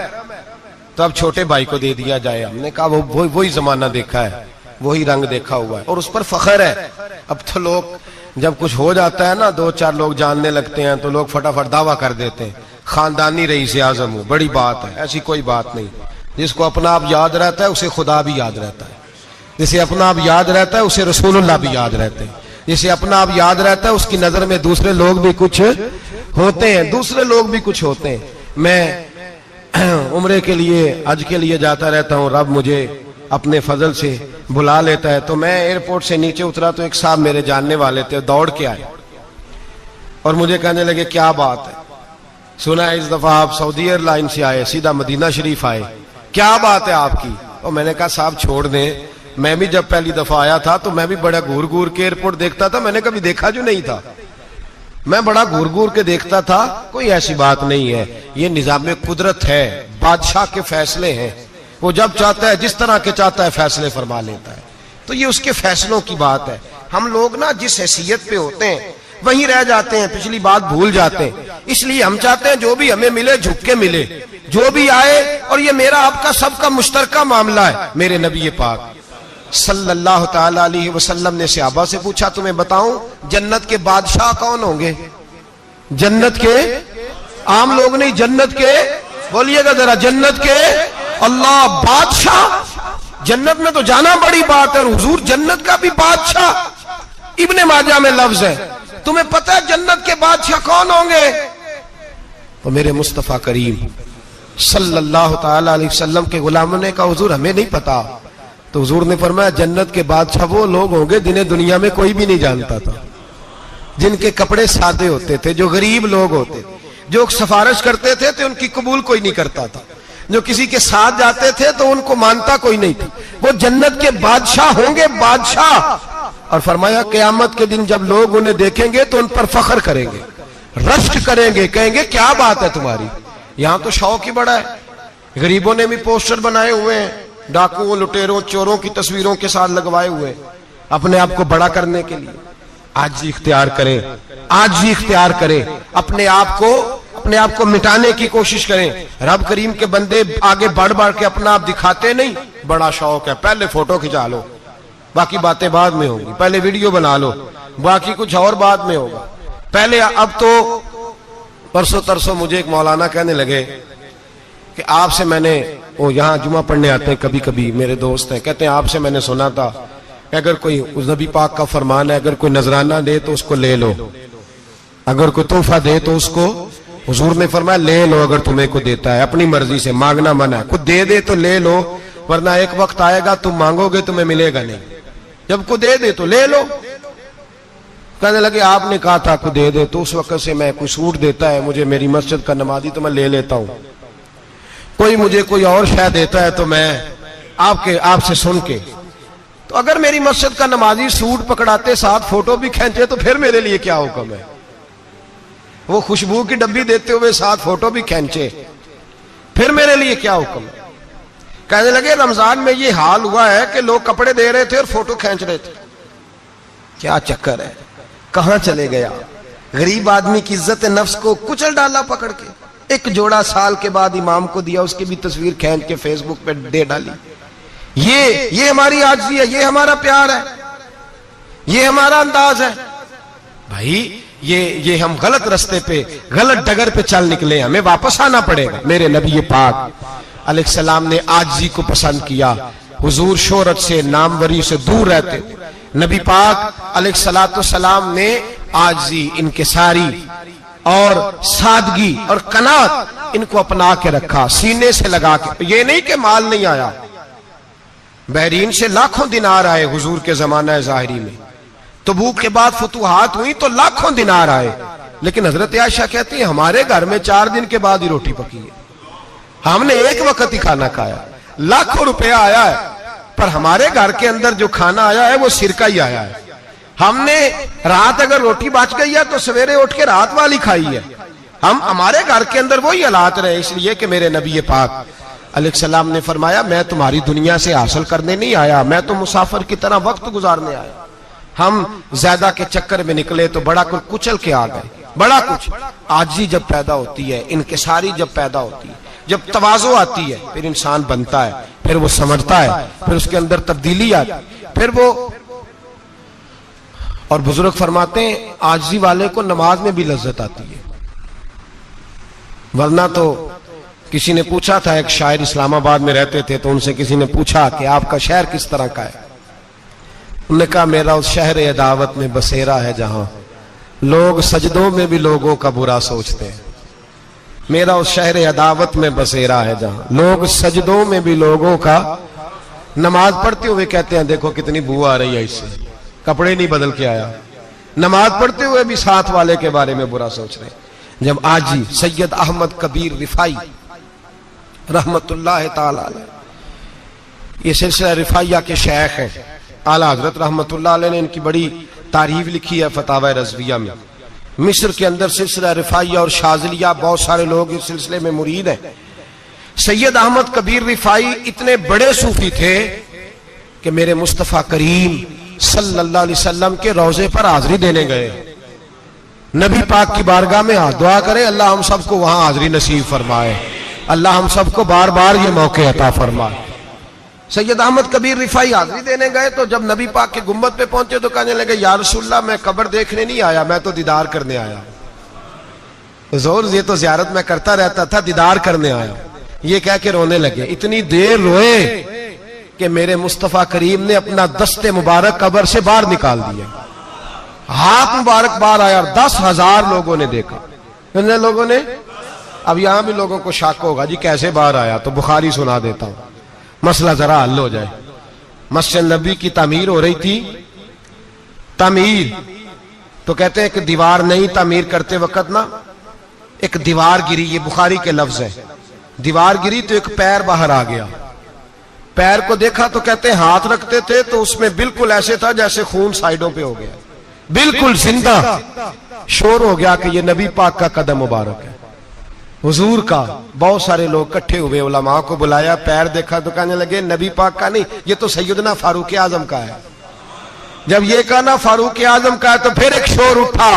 तो अब छोटे भाई को दे दिया जाए। हमने कहा वही जमाना देखा है, वही रंग देखा हुआ है और उस पर फख्र है। अब तो लोग जब कुछ हो जाता है ना, दो चार लोग जानने लगते हैं तो लोग फटाफट दावा कर देते हैं खानदानी रईस आजम हूं, बड़ी बात है। ऐसी कोई बात नहीं, जिसको अपना आप याद रहता है उसे खुदा भी याद रहता है, जिसे अपना आप याद रहता है उसे रसूलुल्लाह भी याद रहते हैं, जिसे अपना आप याद रहता है उसकी नजर में दूसरे लोग भी कुछ होते हैं, मैं उम्रे के लिए, हज के लिए जाता रहता हूँ, रब मुझे अपने फजल से बुला लेता है। तो मैं एयरपोर्ट से नीचे उतरा तो एक साहब मेरे जानने वाले थे, दौड़ के आए और मुझे कहने लगे क्या बात है, सुना है इस दफा आप सऊदी एयरलाइन से आए, सीधा मदीना शरीफ आए, क्या बात है आपकी। और मैंने कहा साहब छोड़ दें, मैं भी जब पहली दफा आया था तो मैं भी बड़ा घूर घूर के एयरपोर्ट देखता था, मैंने कभी देखा जो नहीं था, मैं बड़ा घूर घूर के देखता था, कोई ऐसी बात नहीं है, ये निजाम कुदरत है, बादशाह के फैसले हैं, वो जब चाहता है जिस तरह के चाहता है फैसले फरमा लेता है, तो ये उसके फैसलों की बात है। हम लोग ना जिस हैसियत पे होते हैं वहीं रह जाते हैं, पिछली बात भूल जाते हैं, इसलिए हम चाहते हैं जो भी हमें मिले झुक के मिले, जो भी आए, और ये मेरा आपका सबका मुश्तरका मामला है। मेरे नबी पाक सल्लल्लाहु ताला अलैहि वसल्लम ने सहाबा से पूछा तुम्हें बताऊं जन्नत के बादशाह कौन होंगे? जन्नत के आम लोग नहीं, जन्नत के, बोलिएगा जरा, जन्नत के अल्लाह बादशाह। जन्नत में तो जाना बड़ी बात है, हुजूर जन्नत का भी बादशाह, इब्ने माजा में लफ्ज है। तुम्हें पता है जन्नत के बादशाह कौन होंगे? तो मेरे मुस्तफ़ा करीम सल्लल्लाहु ताला अलैहि वसल्लम के गुलामों ने कहा हुजूर हमें नहीं पता। तो हुजूर ने फरमाया जन्नत के बादशाह वो लोग होंगे जिन्हें दुनिया में कोई भी नहीं जानता था, जिनके कपड़े सादे होते थे, जो गरीब लोग होते थे, जो सिफारिश करते थे तो उनकी कबूल कोई नहीं करता था, जो किसी के साथ जाते थे तो उनको मानता कोई नहीं था। वो जन्नत के बादशाह होंगे, बादशाह। और फरमाया क़यामत के दिन जब लोग उन्हें देखेंगे तो उन पर फख्र करेंगे, रश्क करेंगे, कहेंगे क्या बात है तुम्हारी, यहां तो शौक ही बड़ा है। गरीबों ने भी पोस्टर बनाए हुए हैं, डाकुओं, लुटेरों, चोरों की तस्वीरों के साथ लगवाए हुए, अपने आप को बड़ा करने के लिए। आज ही इख्तियार करें, आज ही इख्तियार करें, अपने आप को मिटाने की कोशिश करें। रब करीम के बंदे आगे बढ़ बढ़ के अपना आप दिखाते नहीं, बड़ा शौक है, पहले फोटो खिंचा लो, बाकी बातें बाद में होंगी, पहले वीडियो बना लो, बाकी कुछ और बाद में होगा। पहले अब तो परसों तरसों मुझे एक मौलाना कहने लगे कि आपसे मैंने, वो यहाँ जुमा पढ़ने आते हैं कभी कभी, मेरे दोस्त हैं, कहते हैं आपसे मैंने सुना था कि अगर कोई उस नबी पाक का फरमान है, अगर कोई नजराना दे तो उसको ले लो, अगर कोई तोहफा दे तो उसको, हुजूर ने फरमाया ले लो अगर तुम्हें को देता है, अपनी मर्जी से, मांगना मना है, खुद दे दे तो ले लो, वरना एक वक्त आएगा तुम मांगोगे तुम्हें मिलेगा नहीं, जब को दे दे तो ले लो। कहने लगे आपने कहा था को दे दे, तो उस वक्त से मैं कोई सूट देता है मुझे मेरी मस्जिद का नमाजी तो मैं ले लेता हूं, कोई मुझे कोई और शय देता है तो मैं आपसे सुन के, तो अगर मेरी मस्जिद का नमाजी सूट पकड़ाते साथ फोटो भी खींचे तो फिर मेरे लिए क्या हुक्म है, वो खुशबू की डब्बी देते हुए साथ फोटो भी खींचे फिर मेरे लिए क्या हुक्म है। कहने लगे रमजान में ये हाल हुआ है कि लोग कपड़े दे रहे थे और फोटो खींच रहे थे, क्या चक्कर है, कहां चले गया। गरीब आदमी की इज्जत नफ्स को कुचल डाला पकड़ के। एक जोड़ा साल के बाद इमाम को दिया, उसकी भी तस्वीर खींच के फेसबुक पे दे डाली। ये हमारी आजिज़ी है, ये हमारा प्यार है, ये हमारा अंदाज है। भाई ये हम गलत रास्ते पे, गलत डगर पे चल निकले, हमें वापस आना पड़ेगा। मेरे नबी पाक अलैहिस्सलाम ने आजिज़ी को पसंद किया, हुजूर शोहरत से, नामवरी से दूर रहते। नबी पाक अलैहिस्सलाम ने आजिज़ी, इनकिसारी और सादगी और कनात इनको अपना के रखा, सीने से लगा के। ये नहीं कि माल नहीं आया, बहरीन से लाखों दिनार आए हुजूर के जमाना ज़ाहिरी में, तबूक के बाद फतुहात हुई तो लाखों दिनार आए, लेकिन हजरत आयशा कहती है हमारे घर में 4 दिन के बाद ही रोटी पकी है, हमने एक वक्त ही खाना खाया, लाखों रुपया आया है, पर हमारे घर के अंदर जो खाना आया है वो सिरका ही आया है। हमने रात अगर रोटी बच गई है तो सवेरे उठ के रात वाली खाई है। हमारे घर के अंदर वही हालात रहे, इसलिए कि मेरे नबी पाक अलैहिस्सलाम ने फरमाया मैं तुम्हारी दुनिया से हासिल करने नहीं आया, मैं तो मुसाफिर की तरह वक्त गुजारने आया। हम ज्यादा के चक्कर में निकले तो बड़ा कुछ कुचल के आ गए, बड़ा कुछ। आजी जब पैदा होती है, इनकिसारी जब पैदा होती है, जब तवाज़ो आती है, फिर इंसान बनता है, फिर वो समझता है, फिर उसके अंदर तब्दीली आती, फिर वो। और बुजुर्ग फरमाते हैं आजी वाले को नमाज में भी लज्जत आती है, वरना तो किसी ने पूछा था, एक शायर इस्लामाबाद में रहते थे, तो उनसे किसी ने पूछा कि आपका शहर किस तरह का है। उन्होंने कहा मेरा उस शहर अदावत में बसेरा है जहां लोग सजदों में भी लोगों का बुरा सोचते हैं। मेरा उस शहर अदावत में बसेरा है जहां लोग सजदों में भी लोगों का, नमाज पढ़ते हुए कहते हैं देखो कितनी बू आ रही है इससे, कपड़े नहीं बदल के आया, नमाज पढ़ते हुए भी साथ वाले के बारे में बुरा सोच रहे। जब आजी सैयद अहमद कबीर रिफाई रहमतुल्लाह ताला अलैह, ये सिलसिला रिफाइया के शेख हैं, आला हजरत रहमतुल्लाह अलैह ने इनकी बड़ी तारीफ लिखी है फतावा रज़विया में। मिस्र के अंदर सिलसिला रिफाइया और शाज़िलिया, बहुत सारे लोग इस सिलसिले में मुरीद हैं। सैयद अहमद कबीर रिफाई इतने बड़े सूफी थे कि मेरे मुस्तफ़ा करीम सल्लल्लाहु अलैहि वसल्लम के रोजे पर हाजिरी देने गए। नबी पाक की बारगाह में हाथ दुआ करें, अल्लाह हम सबको वहां हाजिरी नसीब फरमाए, अल्लाह हम सबको बार बार ये मौके अता फरमाए। सैयद अहमद कबीर रिफाई हाजिरी देने गए तो जब नबी पाक के गुम्बद पे पहुंचे तो कहने लगे या रसूलल्लाह मैं कब्र देखने नहीं आया, मैं तो दीदार करने आया। जोर ये तो ज़ियारत में करता रहता था, दीदार करने आया। ये कह के रोने लगे, इतनी देर रोए कि मेरे मुस्तफ़ा करीम ने अपना दस्ते मुबारक कब्र से बाहर निकाल दिया, हाथ मुबारक बाहर आया और 10,000 लोगों ने देखा। कितने लोगों ने? अब यहां भी लोगों को शक होगा जी कैसे बाहर आया, तो बुखारी सुना देता हूं, मसला जरा हल हो जाए। मस्जिद नबी की तामीर हो रही थी, तामीर तो कहते हैं कि दीवार नहीं, तामीर करते वक्त ना एक दीवार गिरी, ये बुखारी के लफ्ज है, दीवार गिरी तो एक पैर बाहर आ गया। पैर को देखा तो कहते हैं हाथ रखते थे तो उसमें बिल्कुल ऐसे था जैसे खून साइडों पे हो गया, बिल्कुल जिंदा। शोर हो गया कि ये नबी पाक का कदम मुबारक है, हुजूर का। बहुत सारे लोग इकट्ठे हुए, उलमा को बुलाया, पैर देखा तो कहने लगे नबी पाक का नहीं, ये तो सैयदना फारूक आजम का है। जब ये कहा ना फारूक आजम का है तो फिर एक शोर उठा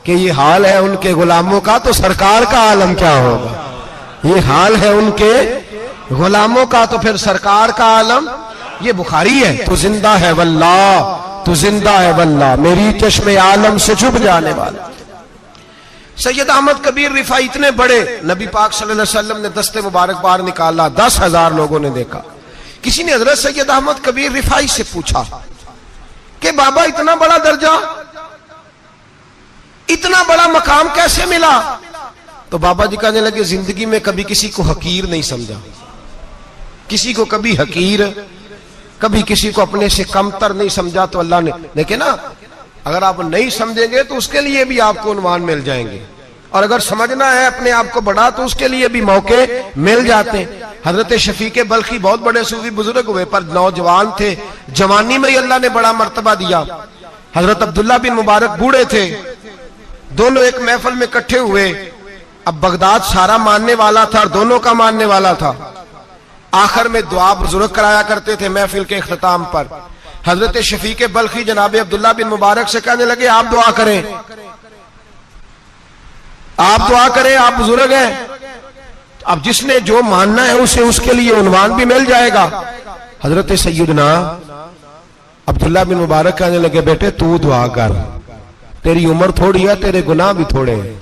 कि ये हाल है उनके गुलामों का तो सरकार का आलम क्या होगा। ये हाल है उनके गुलामों का तो फिर सरकार का आलम। ये बुखारी है। तो जिंदा है वल्लाह, तो जिंदा है वल्लाह, मेरी चश्मे आलम से चुप जाने वाला। सैयद अहमद कबीर रिफाई इतने बड़े, नबी पाक सल्लल्लाहु अलैहि वसल्लम ने दस्ते मुबारक बाहर निकाला, 10,000 लोगों ने देखा। किसी ने हजरत सैयद अहमद कबीर रिफाई से पूछा कि बाबा इतना बड़ा दर्जा, इतना बड़ा मकाम कैसे मिला? तो बाबा जी कहने लगे जिंदगी में कभी किसी को हकीर नहीं समझा, किसी को कभी हकीर, कभी किसी को अपने से कमतर नहीं समझा। तो अल्लाह ने देखे ना, अगर आप नहीं समझेंगे तो उसके लिए भी आपको उन्वान मिल जाएंगे, और अगर समझना है अपने आप को बड़ा तो उसके लिए भी मौके मिल जाते हैं। हजरत शफीक बल्खी बहुत बड़े सूफी बुजुर्ग हुए, पर नौजवान थे, जवानी में ही अल्लाह ने बड़ा मर्तबा दिया। हजरत अब्दुल्ला बिन मुबारक बूढ़े थे, दोनों एक महफिल में इकट्ठे हुए। अब बगदाद सारा मानने वाला था और दोनों का मानने वाला था। आखिर में दुआ बुजुर्ग कराया करते थे महफिल के इख्तिताम पर। हजरत शफीक बल्खी जनाब अब्दुल्ला बिन मुबारक से कहने लगे आप दुआ करें, आप दुआ करें, आप बुजुर्ग हैं। अब जिसने जो मानना है उसे उसके लिए उन्वान भी मिल जाएगा। हजरत सैयदना अब्दुल्ला बिन मुबारक कहने लगे बेटे तू दुआ कर, तेरी उम्र थोड़ी है, तेरे गुनाह भी थोड़े हैं,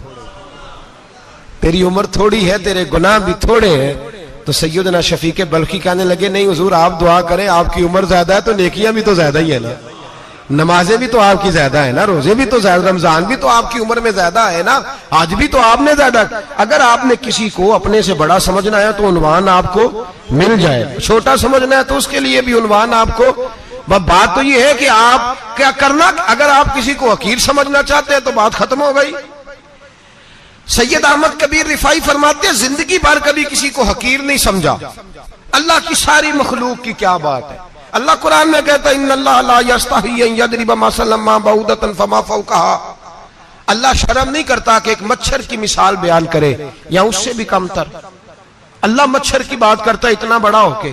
तेरी उम्र थोड़ी है, तेरे गुनाह भी थोड़े हैं। तो सैयदना शफीक बल्खी कहने लगे नहीं हुजूर आप दुआ करें, आपकी उम्र ज्यादा है तो नेकियां भी तो ज्यादा ही है ना, नमाजें भी तो आपकी ज्यादा है ना, रोजे भी तो ज्यादा, रमजान भी तो आपकी उम्र में ज्यादा है ना, आज भी तो आपने ज्यादा। अगर आपने किसी को अपने से बड़ा समझना है तो उन्वान आपको मिल जाए, छोटा समझना है तो उसके लिए भी उन्वान आपको। बात तो ये है कि आप क्या करना, अगर आप किसी को हकीर समझना चाहते हैं तो बात खत्म हो गई। सैयद अहमद कबीर रिफाई फरमाते हैं जिंदगी भर कभी किसी को हकीर नहीं समझा। अल्लाह की सारी मखलूक की क्या बात है। अल्लाह कुरान में कहता है इन्नल्लाह ला यस्तही अन यदरिब मसलन मा बऊदतन फमा फौकहा। अल्लाह शर्म नहीं करता कि एक मच्छर की मिसाल बयान करे या उससे भी कमतर। अल्लाह मच्छर की बात करता है इतना बड़ा होके,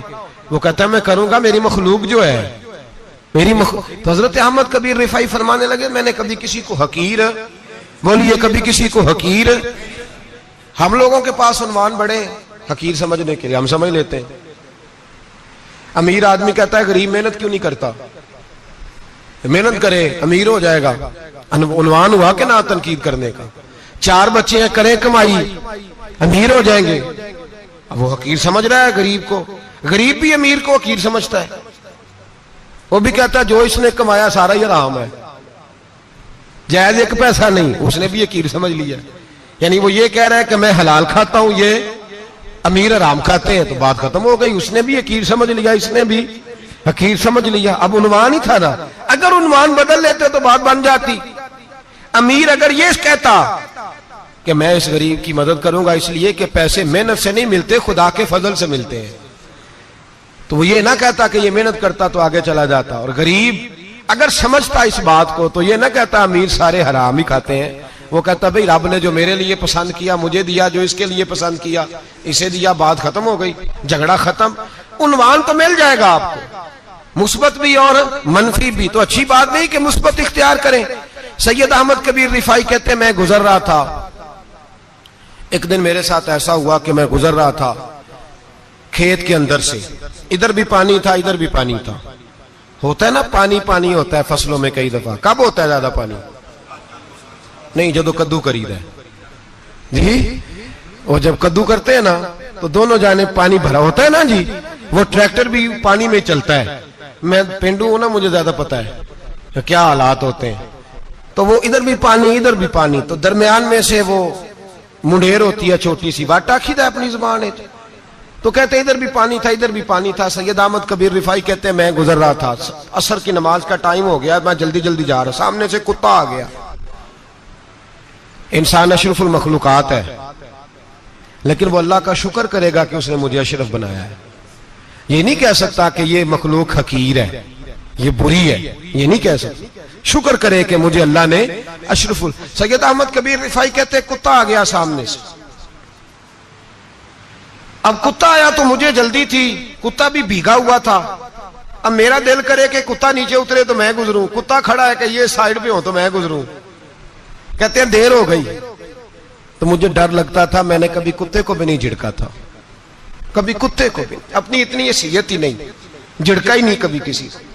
वो कहता है मैं करूंगा, मेरी मखलूक जो है मेरी तो हजरत अहमद कबीर रिफाई फरमाने लगे मैंने कभी किसी को हकीर, बोलिए कभी किसी को हकीर। हम लोगों के पास उन्वान बड़े हकीर समझने के लिए, हम समझ लेते हैं। अमीर आदमी कहता है गरीब मेहनत क्यों नहीं करता, मेहनत करे अमीर हो जाएगा। उन्वान हुआ कि ना तनकीद करने का। 4 बच्चे हैं, करें कमाई, अमीर हो जाएंगे। अब वो हकीर समझ रहा है गरीब को, गरीब भी अमीर को हकीर समझता है। वो भी कहता है जो इसने कमाया सारा ही हराम है, जायज एक पैसा नहीं, उसने भी हकीर समझ लिया। यानी वो ये कह रहा है कि मैं हलाल खाता हूं, ये अमीर हराम खाते हैं, तो बात खत्म हो गई। उसने भी हकीर समझ लिया, इसने भी हकीर समझ लिया। अब उन्वान ही था ना, अगर उन्वान बदल लेते तो बात बन जाती। अमीर अगर ये कहता कि मैं इस गरीब की मदद करूंगा इसलिए कि पैसे मेहनत से नहीं मिलते, खुदा के फजल से मिलते हैं, तो वो ये ना कहता कि ये मेहनत करता तो आगे चला जाता। और गरीब अगर समझता इस बात को तो ये ना कहता अमीर सारे हराम ही खाते हैं, वो कहता भाई रब ने जो मेरे लिए पसंद किया मुझे दिया, जो इसके लिए पसंद किया इसे दिया, बात खत्म हो गई, झगड़ा खत्म। उन्वान तो मिल जाएगा आपको, मुस्बत भी और मनफी भी। तो अच्छी बात नहीं कि मुस्बत इख्तियार करें। सैयद अहमद कबीर रिफाई कहते मैं गुजर रहा था, एक दिन मेरे साथ ऐसा हुआ कि मैं गुजर रहा था खेत के अंदर से, इधर भी पानी था इधर भी पानी था। होता है ना पानी पानी होता है फसलों में कई दफा। कब होता है ज्यादा पानी? नहीं, जब कद्दू करीद है जी, वो जब कद्दू करते हैं ना तो दोनों जाने पानी भरा होता है ना जी, वो ट्रैक्टर भी पानी में चलता है। मैं पेंडू हूं ना, मुझे ज्यादा पता है क्या हालात होते हैं। तो वो इधर भी पानी इधर भी पानी, तो दरमियान में से वो मुंडेर होती है छोटी सी, वाट आखिद है अपनी जुबान है। तो कहते इधर भी पानी था, इधर भी पानी था। सैयद अहमद कबीर रिफाई कहते हैं मैं गुजर रहा था, असर की नमाज का टाइम हो गया, मैं जल्दी जल्दी जा रहा, सामने से कुत्ता आ गया। इंसान अशरफुल मखलूकात है, लेकिन वो अल्लाह का शुक्र करेगा कि उसने मुझे अशरफ बनाया है। ये नहीं कह सकता कि ये मखलूक हकीर है, ये बुरी है, ये नहीं कह सकता। शुक्र करे कि मुझे अल्लाह ने अशरफुल। सैयद अहमद कबीर रिफाई कहते कुत्ता आ गया सामने से। अब कुत्ता आया तो मुझे जल्दी थी, कुत्ता भी भीगा हुआ था। अब मेरा दिल करे कि कुत्ता नीचे उतरे तो मैं गुजरूं, कुत्ता खड़ा है कि ये साइड पे हो तो मैं गुजरूं। कहते हैं देर हो गई तो मुझे डर लगता था, मैंने कभी कुत्ते को भी नहीं झिड़का था, कभी कुत्ते को भी, अपनी इतनी हैसियत ही नहीं, झिड़का ही नहीं कभी किसी से।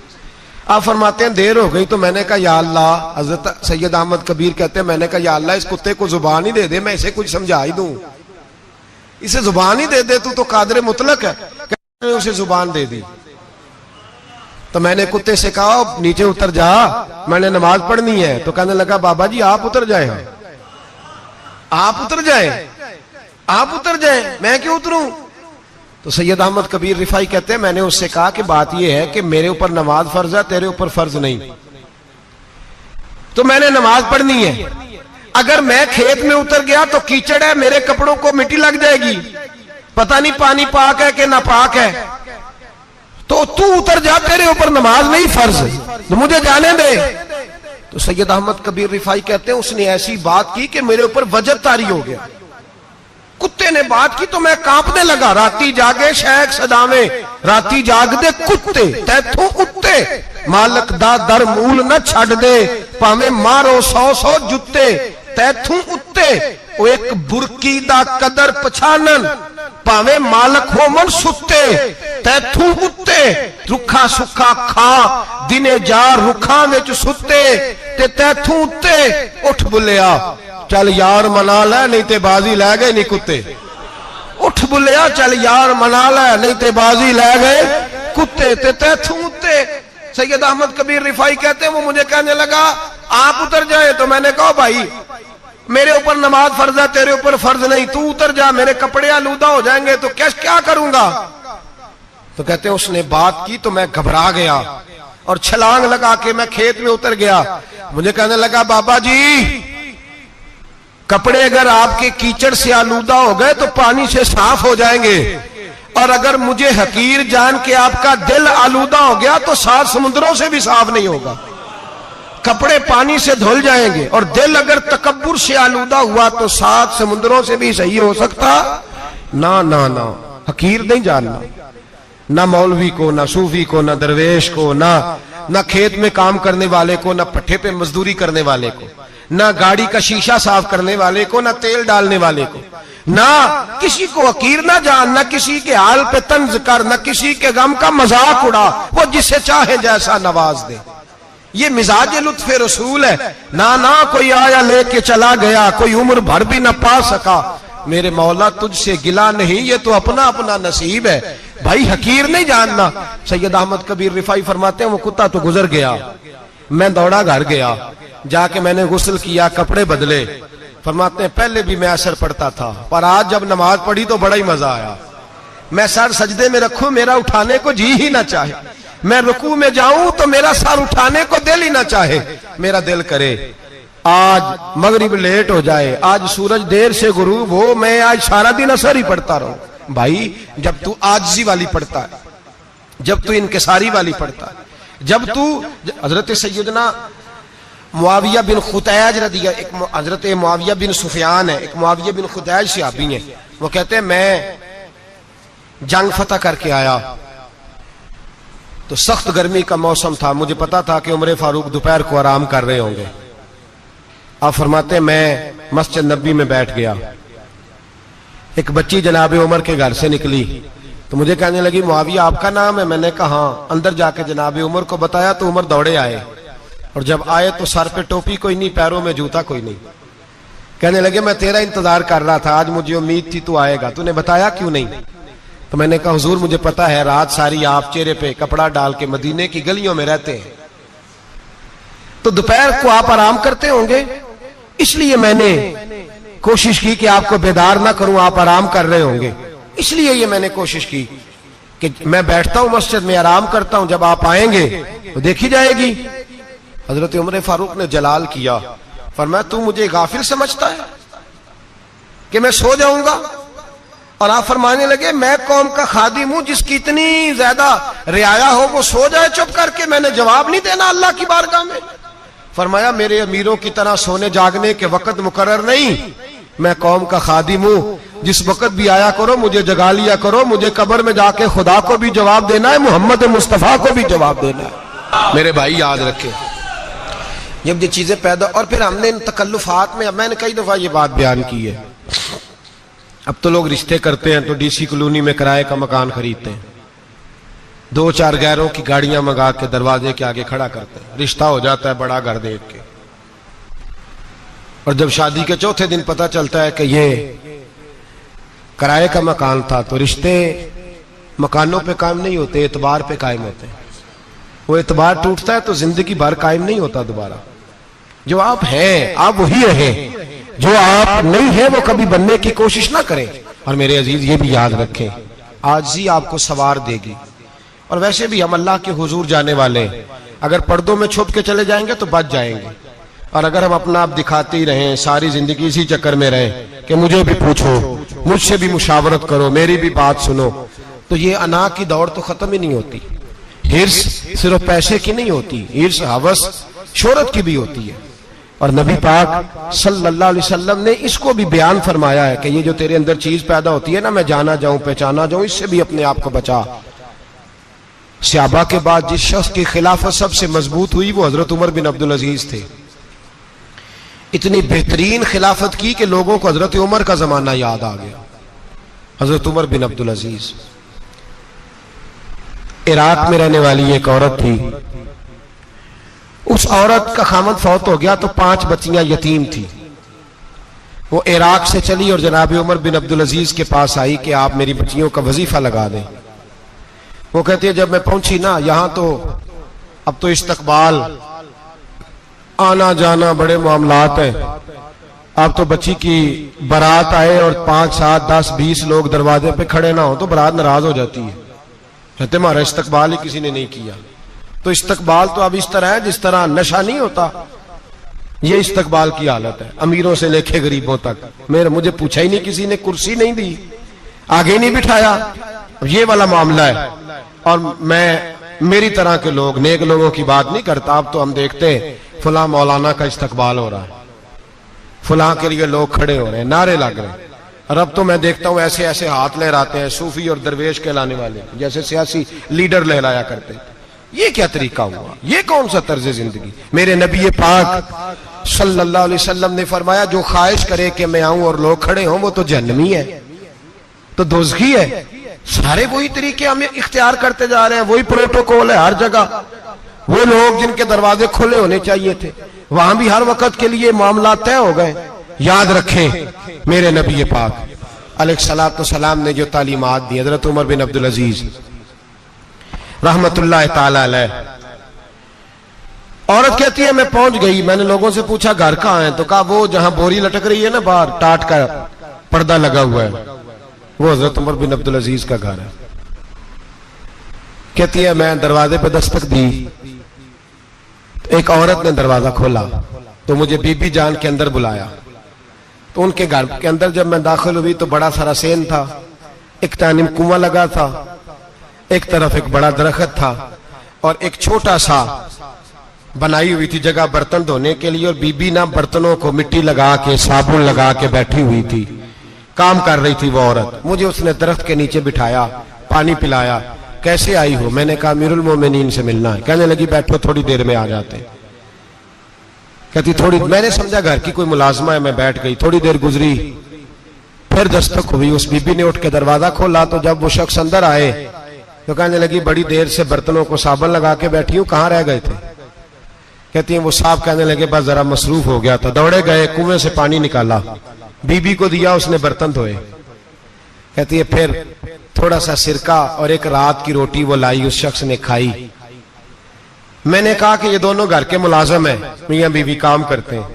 आप फरमाते हैं देर हो गई तो मैंने कहा या अल्लाह, हजरत सैयद अहमद कबीर कहते हैं मैंने कहा या अल्लाह इस कुत्ते को जुबान ही दे दे, मैं इसे कुछ समझा ही दूं, इसे जुबान ही दे दे, तू तो कादर मुतलक है। उसे जुबान दे दी तो मैंने कुत्ते से कहा नीचे उतर जा, मैंने नमाज पढ़नी है। तो कहने लगा बाबा जी आप उतर जाए, आप उतर जाए, आप उतर जाए, मैं क्यों उतरूं? तो सैयद अहमद कबीर रिफाई कहते हैं मैंने उससे कहा कि बात यह है कि मेरे ऊपर नमाज फर्ज है, तेरे ऊपर फर्ज नहीं, तो मैंने नमाज पढ़नी है। अगर मैं खेत में उतर गया तो कीचड़ है, मेरे कपड़ों को मिट्टी लग जाएगी, पता नहीं पानी पाक है कि नापाक है, तो तू उतर जा, तेरे ऊपर नमाज नहीं फर्ज, तो मुझे जाने दे। तो सैयद अहमद कबीर रिफाई कहते हैं उसने ऐसी बात की कि मेरे ऊपर वजह तारी हो गया। कुत्ते ने बात की तो मैं कांपने लगा। राती जागे शेख सदावे, राती जाग दे कुत्ते, तैथों उत्ते मालक दा दर मूल न छड़ दे, भावे मारो 100 जुत्ते तैथों उत्ते। वो एक बुरकी दा कदर पछानन, भावे मालक हो मन सुत्ते तैथों उत्ते। रुखा सुखा खा दिने जा रुखा विच सुत्ते ते तैथों उत्ते। उठ बुलिया चल यार मना ले, नहीं ते बाजी लै गए नहीं कुत्ते। उठ बुलिया चल यार मना ले, नहीं ते बाजी लै गए कुत्ते ते तैथों उत्ते। सैयद अहमद कबीर रिफाई कहते हैं वो मुझे कहने लगा आप उतर जाए, तो मैंने कहा भाई मेरे ऊपर नमाज फर्ज है, तेरे ऊपर फर्ज नहीं, तू उतर जा, मेरे कपड़े आलूदा हो जाएंगे तो क्या करूंगा? तो कहते हैं उसने बात की तो मैं घबरा गया और छलांग लगा के मैं खेत में उतर गया। मुझे कहने लगा बाबा जी कपड़े अगर आपके कीचड़ से आलूदा हो गए तो पानी से साफ हो जाएंगे, और अगर मुझे हकीर जान के आपका दिल आलूदा हो गया तो 7 समुद्रों से भी साफ नहीं होगा। कपड़े पानी से धुल जाएंगे और दिल अगर तकब्बुर से आलूदा हुआ तो 7 समुद्रों से भी सही हो सकता ना। ना ना हकीर नहीं जानना, ना मौलवी को, ना सूफी को, ना दरवेश को, ना खेत में काम करने वाले को, ना पट्टे पे मजदूरी करने वाले को, ना गाड़ी का शीशा साफ करने वाले को, ना तेल डालने वाले को, ना किसी को हकीर ना जान, ना किसी के हाल पे तंज कर, ना किसी के गम का मजाक उड़ा, वो जिसे चाहे जैसा नवाज दे। ये मिजाज लुत्फ रसूल है। ना कोई आया लेके चला गया, कोई उम्र भर भी ना पा सका। मेरे मौला तुझसे गिला नहीं, ये तो अपना अपना नसीब है। भाई हकीर नहीं जानना। सैयद अहमद कबीर रिफाई फरमाते हैं वो कुत्ता तो गुजर गया, मैं दौड़ा घर गया, जाके मैंने गुस्ल किया, कपड़े बदले। फरमाते हैं पहले भी मैं असर पढ़ता था, पर आज जब नमाज पढ़ी तो बड़ा ही मजा आया। मैं सर सजदे में रखूं मेरा उठाने को जी ही ना चाहे, मैं रुकू में जाऊं तो मेरा सर उठाने को दिल ही ना चाहे। मेरा दिल करे आज मगरिब लेट हो जाए, आज सूरज देर से गुरूब हो, मैं आज सारा दिन असर ही पढ़ता रहूं। भाई जब तू आजिज़ी वाली पढ़ता है, जब तू इनकिसारी वाली पढ़ता है, जब तू हजरत सैयदना मुआविया बिन खुतैज रदिया, एक हजरत मुआविया बिन सुफियान है, एक मुआविया बिन खुतैज सहाबी है, वो कहते हैं मैं जंग फतह करके आया तो सख्त गर्मी का मौसम था, मुझे पता था कि उमर फारूक दोपहर को आराम कर रहे होंगे। आप फरमाते मैं मस्जिद नबी में बैठ गया, एक बच्ची जनाब उमर के घर से निकली तो मुझे कहने लगी मुआविया आपका नाम है? मैंने कहा हाँ। अंदर जाके जनाब उमर को बताया तो उमर दौड़े आए, और जब आए तो सर पे टोपी कोई नहीं, पैरों में जूता कोई नहीं। कहने लगे मैं तेरा इंतजार कर रहा था, आज मुझे उम्मीद थी तू आएगा, तूने बताया क्यों नहीं? तो मैंने कहा हुजूर मुझे पता है रात सारी आप चेहरे पे कपड़ा डाल के मदीने की गलियों में रहते हैं, तो दोपहर को आप आराम करते होंगे, इसलिए मैंने कोशिश की कि आपको बेदार ना करूं, आप आराम कर रहे होंगे, इसलिए ये मैंने कोशिश की कि मैं बैठता हूं मस्जिद में, आराम करता हूं, जब आप आएंगे तो देखी जाएगी। हजरत उमर फारूक ने जलाल किया, फरमाया तू मुझे गाफिल समझता है कि मैं सो जाऊंगा? और आप फरमाने लगे मैं कौम का खादिम हूं जिसकी इतनी ज्यादा रियाया हो वो सो जाए चुप करके, मैंने जवाब नहीं देना अल्लाह की बारगाह में? फरमाया मेरे अमीरों की तरह सोने जागने के वक्त मुकर्रर नहीं, मैं कौम का खादिम हूं, जिस वक्त भी आया करो मुझे जगा लिया करो, मुझे कब्र में जाके खुदा को भी जवाब देना है, मोहम्मद मुस्तफा को भी जवाब देना है। मेरे भाई याद रखें, जब ये चीजें पैदा, और फिर हमने इन तकल्लुफात में, मैंने कई दफा ये बात बयान की है, अब तो लोग रिश्ते करते हैं तो डीसी कॉलोनी में किराए का मकान खरीदते हैं, 2-4 गैरों की गाड़ियां मंगा के दरवाजे के आगे खड़ा करते हैं, रिश्ता हो जाता है बड़ा घर देख के, और जब शादी के चौथे दिन पता चलता है कि ये किराए का मकान था, तो रिश्ते मकानों पे कायम नहीं होते, एतबार पे कायम होते हैं। वो एतबार टूटता है तो जिंदगी भर कायम नहीं होता दोबारा। जो आप हैं आप वही रहें, जो आप नहीं है वो कभी बनने की कोशिश ना करें। और मेरे अजीज ये भी याद रखें, आजिज़ी आपको सवार देगी। और वैसे भी हम अल्लाह के हुजूर जाने वाले हैं, अगर पर्दों में छुप के चले जाएंगे तो बच जाएंगे, और अगर हम अपना आप दिखाते ही रहें, सारी जिंदगी इसी चक्कर में रहें कि मुझे भी पूछो, मुझसे भी मुशावरत करो, मेरी भी बात सुनो, तो ये अना की दौड़ तो खत्म ही नहीं होती। हिर्स सिर्फ पैसे की नहीं होती, हिर्स हवस शोहरत की भी होती है। और नबी पाक सल्लल्लाहु अलैहि वसल्लम ने इसको भी बयान फरमाया है कि ये जो तेरे अंदर चीज पैदा होती है ना, मैं जाना जाऊं पहचाना जाऊं, इससे भी अपने आप को बचा। सहाबा के बाद जिस शख्स की खिलाफत सबसे मजबूत हुई वो हजरत उमर बिन अब्दुल अजीज थे। इतनी बेहतरीन खिलाफत की कि लोगों को हजरत उमर का जमाना याद आ गया। हजरत उमर बिन अब्दुल अजीज, इराक में रहने वाली एक औरत थी, उस औरत का खामद फौत हो गया तो 5 बच्चियां यतीम थी। वो इराक से चली और जनाब उमर बिन अब्दुल अजीज के पास आई कि आप मेरी बच्चियों का वजीफा लगा दें। वो कहती है जब मैं पहुंची ना, यहां तो अब तो इस्तकबाल, आना जाना बड़े मामलात हैं, अब तो बच्ची की बारात आए और 5, 7, 10, 20 लोग दरवाजे पे खड़े ना हो तो बारात नाराज हो जाती है, कहते हमारा इस्तकबाल ही किसी ने नहीं किया। तो इस्तकबाल तो अब इस तरह है जिस तरह नशा नहीं होता, ये इस्तकबाल की हालत है, अमीरों से लेके गरीबों तक। मुझे पूछा ही नहीं किसी ने, कुर्सी नहीं दी, आगे नहीं बिठाया, ये वाला मामला है। और मैं मेरी तरह के लोग, नेक लोगों की बात नहीं करता। अब तो हम देखते हैं फुला मौलाना का इस्तकबाल हो रहा है, फुला के लिए लोग खड़े हो रहे हैं, नारे लग रहे हैं। और अब तो मैं देखता हूं ऐसे ऐसे हाथ लहराते हैं सूफी और दरवेश कहलाने वाले, जैसे सियासी लीडर लहराया करते थे। ये क्या तरीका हुआ? ये कौन सा तर्ज जिंदगी? मेरे नबी पाक सल्लल्लाहु अलैहि वसल्लम ने फरमाया जो ख्वाहिश करे कि मैं आऊं और लोग खड़े हों वो तो जहन्नमी है, तो दोज़खी है। सारे वही तरीके हम इख्तियार करते जा रहे हैं, वही प्रोटोकॉल है हर जगह। वो लोग जिनके दरवाजे खुले होने चाहिए थे वहां भी हर वक्त के लिए मामला तय हो गए। याद रखें मेरे नबी पाक अलैहिस्सलातु वस्सलाम ने जो तालीमात दी, हजरत उमर बिन अब्दुल अजीज रहमतुल्लाह ताला अलैह। औरत कहती है मैं पहुंच गई, मैंने लोगों से पूछा घर कहां है, तो कहा वो जहां बोरी लटक रही है ना बाहर, टाट का पर्दा लगा हुआ है, वो हजरत उमर बिन अब्दुल अजीज का घर है। कहती है मैं दरवाजे पे दस्तक दी, एक औरत ने दरवाजा खोला तो मुझे बीबी जान के अंदर बुलाया। तो उनके घर के अंदर जब मैं दाखिल हुई तो बड़ा सारा सेन था, एक तानिम कुआं लगा था, एक तरफ एक बड़ा दरख्त था और एक छोटा सा बनाई हुई थी जगह बर्तन धोने के लिए। और बीबी ना बर्तनों को मिट्टी लगा के साबुन लगा के बैठी हुई थी, काम कर रही थी वो औरत। मुझे उसने दरख्त के नीचे बिठाया, पानी पिलाया। कैसे आई हो? मैंने कहा अमीरुल मोमिनीन से मिलना है। कहने लगी बैठो थोड़ी देर में आ जाते। कहती थोड़ी, मैंने समझा घर की कोई मुलाजमा है, मैं बैठ गई। थोड़ी देर गुजरी, फिर दस्तक हुई, उस बीबी ने उठ के दरवाजा खोला। तो जब वो शख्स अंदर आए तो कहने लगी बड़ी देर से बर्तनों को साबुन लगा के बैठी हूं, कहां रह गए थे? कहती है वो साहब कहने लगे बस जरा मसरूफ हो गया था, दौड़े गए, कुएं से पानी निकाला, बीबी को दिया, उसने बर्तन धोए। कहती है फिर थोड़ा सा सिरका और एक रात की रोटी वो लाई, उस शख्स ने खाई। मैंने कहा कि ये दोनों घर के मुलाजम हैं, मियां बीवी काम करते हैं।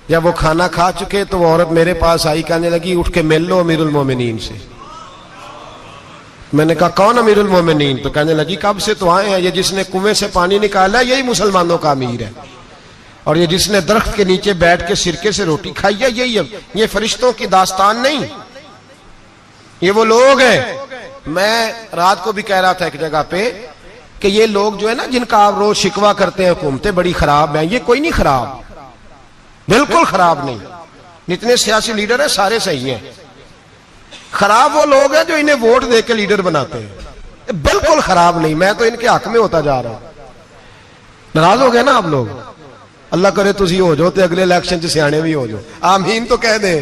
जब वो खाना खा चुके तो वो औरत मेरे पास आई, कहने लगी उठ के मिल लो अमीरुल मोमिनीन से। मैंने कहा कौन अमीरुल मोमिनीन? तो कहने लगी कब से तो आए हैं, ये जिसने कुएं से पानी निकाला यही मुसलमानों का अमीर है, और ये जिसने दरख्त के नीचे बैठ के सिरके से रोटी खाई है यही है। ये फरिश्तों की दास्तान नहीं, ये वो लोग हैं। मैं रात को भी कह रहा था एक जगह पे कि ये लोग जो है ना, जिनका आप रोज शिकवा करते हैं हुकूमतें बड़ी खराब हैं, ये कोई नहीं खराब, बिल्कुल खराब नहीं। जितने सियासी लीडर हैं सारे सही हैं। खराब वो लोग हैं जो इन्हें वोट दे के लीडर बनाते हैं, बिल्कुल खराब नहीं। मैं तो इनके हक में होता जा रहा हूं। नाराज हो गए ना आप लोग? अल्लाह करे तुझी हो जाओ तो अगले इलेक्शन च सियाने भी हो जाओ, आमीन तो कह दे।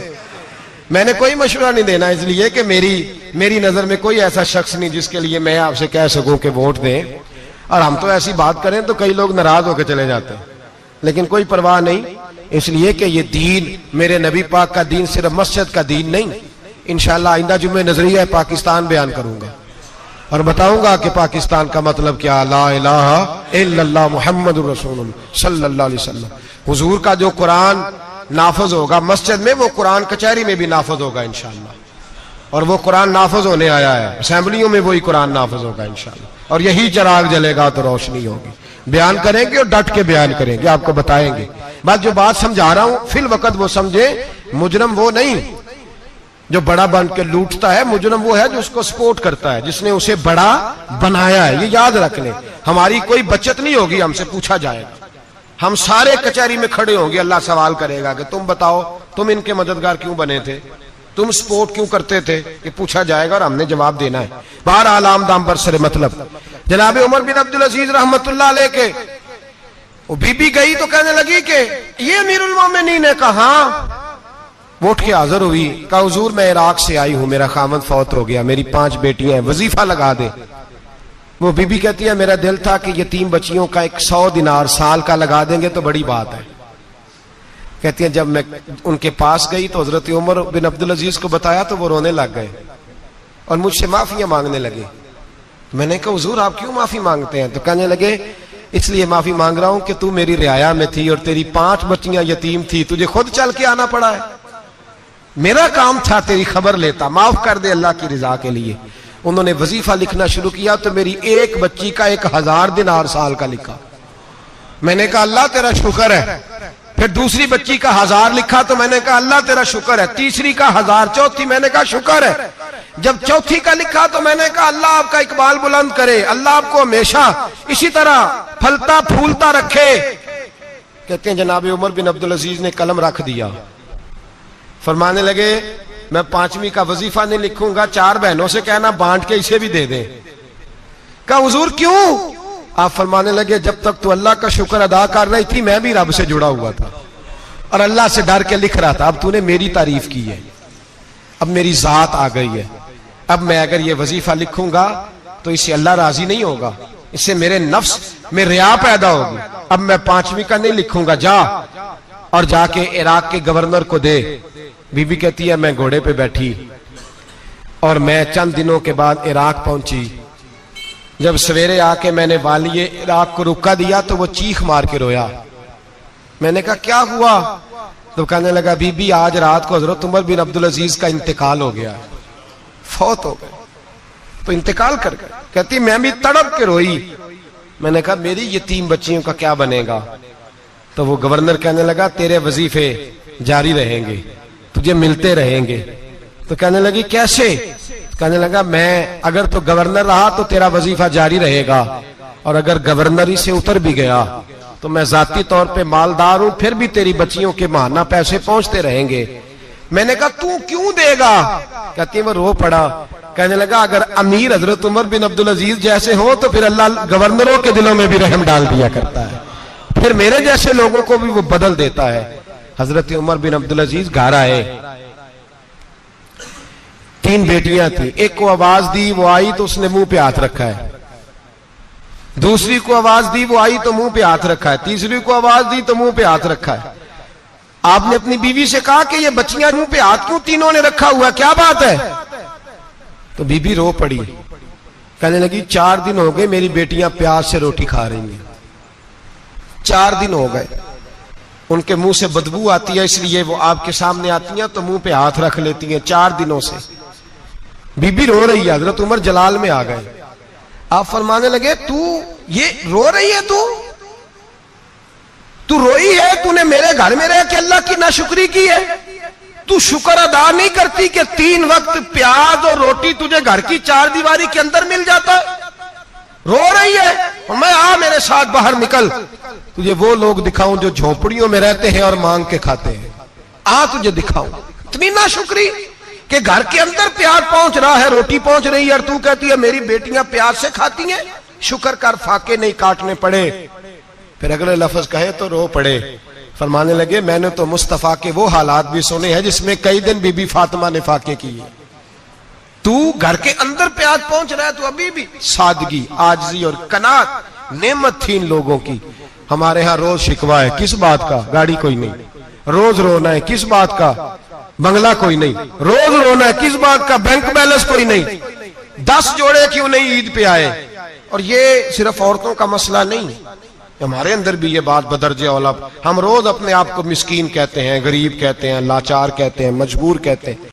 मैंने कोई मशवरा नहीं देना, इसलिए कि मेरी नजर में कोई ऐसा शख्स नहीं जिसके लिए मैं आपसे कह सकूं कि वोट दें। और हम तो ऐसी बात करें तो कई लोग नाराज होकर चले जाते हैं, लेकिन कोई परवाह नहीं, इसलिए कि ये दीन, मेरे नबी पाक का दीन सिर्फ मस्जिद का दीन नहीं। इंशाअल्लाह आइंदा जुम्मे नजरिया पाकिस्तान बयान करूंगा और बताऊंगा कि पाकिस्तान का मतलब क्या, ला इलाहा इल्लल्लाह मुहम्मदुर रसूलुल्लाह सल्लल्लाहु अलैहि वसल्लम। हुजूर का जो कुरान नाफज होगा मस्जिद में, वो कुरान कचहरी में भी नाफज होगा इंशाअल्लाह। और वो कुरान नाफज होने आया है, असेंबलियों में वही कुरान नाफज होगा इंशाअल्लाह। और यही चिराग जलेगा तो रोशनी होगी। बयान करेंगे और डट के बयान करेंगे, आपको बताएंगे। बात जो बात समझा रहा हूं फिल वक्त वो समझे, मुजरम वो नहीं जो बड़ा बन के लूटता है, मुजरम वो है जो उसको सपोर्ट करता है, जिसने उसे बड़ा बनाया है। ये याद रख लें, हमारी कोई बचत नहीं होगी, हमसे पूछा जाएगा। हम सारे कचहरी में खड़े होंगे, अल्लाह सवाल करेगा कि तुम बताओ तुम इनके मददगार क्यों बने थे, तुम सपोर्ट क्यों करते थे, ये पूछा जाएगा और हमने जवाब देना है। बार आलाम दाम पर सर मतलब जनाब उमर बिन अब्दुल अजीज रहमतुल्लाह अलैह के वो बीबी गई तो कहने लगी कि ये अमीरुल मोमिनीन ने कहा, वो उठ के हाजिर हुई, कहा हुजूर मैं इराक से आई हूं, मेरा खामद फौत हो गया, मेरी 5 बेटियां हैं, वजीफा लगा दे। वो बीबी कहती है मेरा दिल था कि यतीम बच्चियों का 100 दिनार साल का लगा देंगे तो बड़ी बात है। कहती है जब मैं उनके पास गई तो हजरत उमर बिन अब्दुल अजीज को बताया तो वो रोने लग गए और मुझसे माफियां मांगने लगे। मैंने कहा हुजूर आप क्यों माफी मांगते हैं? तो कहने लगे इसलिए माफी मांग रहा हूं कि तू मेरी रियाया में थी और तेरी 5 बच्चियां यतीम थी, तुझे खुद चल के आना पड़ा है। मेरा काम था तेरी खबर लेता, माफ कर दे अल्लाह की रिजा के लिए। उन्होंने वजीफा लिखना शुरू किया तो मेरी एक बच्ची का 1000 दिनार साल का लिखा। मैंने कहा अल्लाह तेरा शुक्र है। फिर दूसरी बच्ची का 1000 लिखा तो मैंने कहा अल्लाह तेरा शुक्र है। तीसरी का 1000, चौथी मैंने कहा शुक्र है। जब चौथी का लिखा तो मैंने कहा अल्लाह आपका इकबाल बुलंद करे, अल्लाह आपको हमेशा इसी तरह फलता फूलता रखे। कहते हैं जनाब उमर बिन अब्दुल अजीज ने कलम रख दिया, फरमाने लगे मैं 5वीं का वजीफा नहीं लिखूंगा, 4 बहनों से कहना बांट के इसे भी दे दें। कहा हुजूर क्यों? आप फरमाने लगे जब तक तू अल्लाह का शुक्र अदा कर रही थी मैं भी रब से जुड़ा हुआ था और अल्लाह से डर के लिख रहा था। अब तूने मेरी तारीफ की है, अब मेरी जात आ गई है, अब मैं अगर ये वजीफा लिखूंगा तो इससे अल्लाह राजी नहीं होगा, इससे मेरे नफ्स में रिया पैदा होगी। अब मैं 5वीं का नहीं लिखूंगा, जा और जाके इराक के गवर्नर को दे। बीबी कहती है मैं घोड़े पे बैठी और मैं चंद दिनों के बाद इराक पहुंची। जब सवेरे आके मैंने वालिए इराक को रुका दिया तो वो चीख मार के रोया। मैंने कहा क्या हुआ? तो कहने लगा बीबी आज रात को हजरत उमर बिन अब्दुल अजीज का इंतकाल हो गया, फौत हो गए, तो इंतकाल कर गए। कहती मैं भी तड़प के रोई। मैंने कहा मेरी यतीम बच्चियों का क्या बनेगा? तो वो गवर्नर कहने लगा तेरे वजीफे जारी रहेंगे, तुझे मिलते रहेंगे। तो कहने लगी कैसे? कहने लगा मैं अगर तो गवर्नर रहा तो तेरा वजीफा जारी रहेगा और अगर गवर्नरी से उतर भी गया तो मैं जाती तौर पे मालदार हूं, फिर भी तेरी बच्चियों के माहाना पैसे पहुंचते रहेंगे। मैंने कहा तू क्यों देगा? कहती वो रो पड़ा। कहने लगा अगर अमीर हजरत उमर बिन अब्दुल अजीज जैसे हो तो फिर अल्लाह गवर्नरों के दिलों में भी रहम डाल दिया करता है, फिर मेरे जैसे लोगों को भी वो बदल देता है। हजरत उमर बिन अब्दुल अजीज घर आए, 3 बेटियां थी। एक को आवाज दी, वो आई तो उसने मुंह पे हाथ रखा है। दूसरी को आवाज दी, वो आई तो मुंह पे हाथ रखा है। तीसरी को आवाज दी तो मुंह पे हाथ रखा है। आपने अपनी बीवी से कहा कि ये बच्चियां मुंह पे हाथ क्यों तीनों ने रखा हुआ, क्या बात है? तो बीबी रो पड़ी, कहने लगी 4 दिन हो गए मेरी बेटियां प्यास से रोटी खा रही हैं, 4 दिन हो गए। उनके मुंह से बदबू आती है, इसलिए वो आपके सामने आती हैं तो मुंह पे हाथ रख लेती हैं 4 दिनों से। बीबी रो रही है, हजरत उमर जलाल में आ गए। आप फरमाने लगे, तू ये रो रही है, तू रोई है, तूने मेरे घर में रह के अल्लाह की नाशुक्री की है, तू शुक्र अदा नहीं करती कि 3 वक्त प्याज और रोटी तुझे घर की 4 दीवारी के अंदर मिल जाता। रो रही है, और मैं आ मेरे साथ बाहर निकल, तुझे वो लोग दिखाऊं जो झोपड़ियों में रहते हैं और मांग के खाते हैं। आ तुझे दिखाऊं। इतनी नाशुक्री कि घर के अंदर प्याज पहुंच रहा है, रोटी पहुंच रही है, और तू कहती है मेरी बेटियां प्याज से खाती हैं, शुक्र कर फाके नहीं काटने पड़े। फिर अगले लफ्ज कहे तो रो पड़े। फरमाने लगे, मैंने तो मुस्तफा के वो हालात भी सुने हैं जिसमें कई दिन बीबी फातिमा ने फाके किए। तू घर के अंदर प्याज पहुंच रहा है, तो अभी भी सादगी, आजिज़ी और कनात नेमत थी इन लोगों की। हमारे यहाँ रोज शिकवा है, किस बात का? गाड़ी कोई नहीं। रोज रोना है, किस बात का? बंगला कोई नहीं। रोज रोना है, किस बात का? बैंक बैलेंस कोई नहीं। 10 जोड़े क्यों नहीं ईद पे आए? और ये सिर्फ औरतों का मसला नहीं, हमारे अंदर भी ये बात बदर्जे औला। हम रोज अपने आप को मिस्कीन कहते हैं, गरीब कहते हैं, लाचार कहते हैं, मजबूर कहते हैं।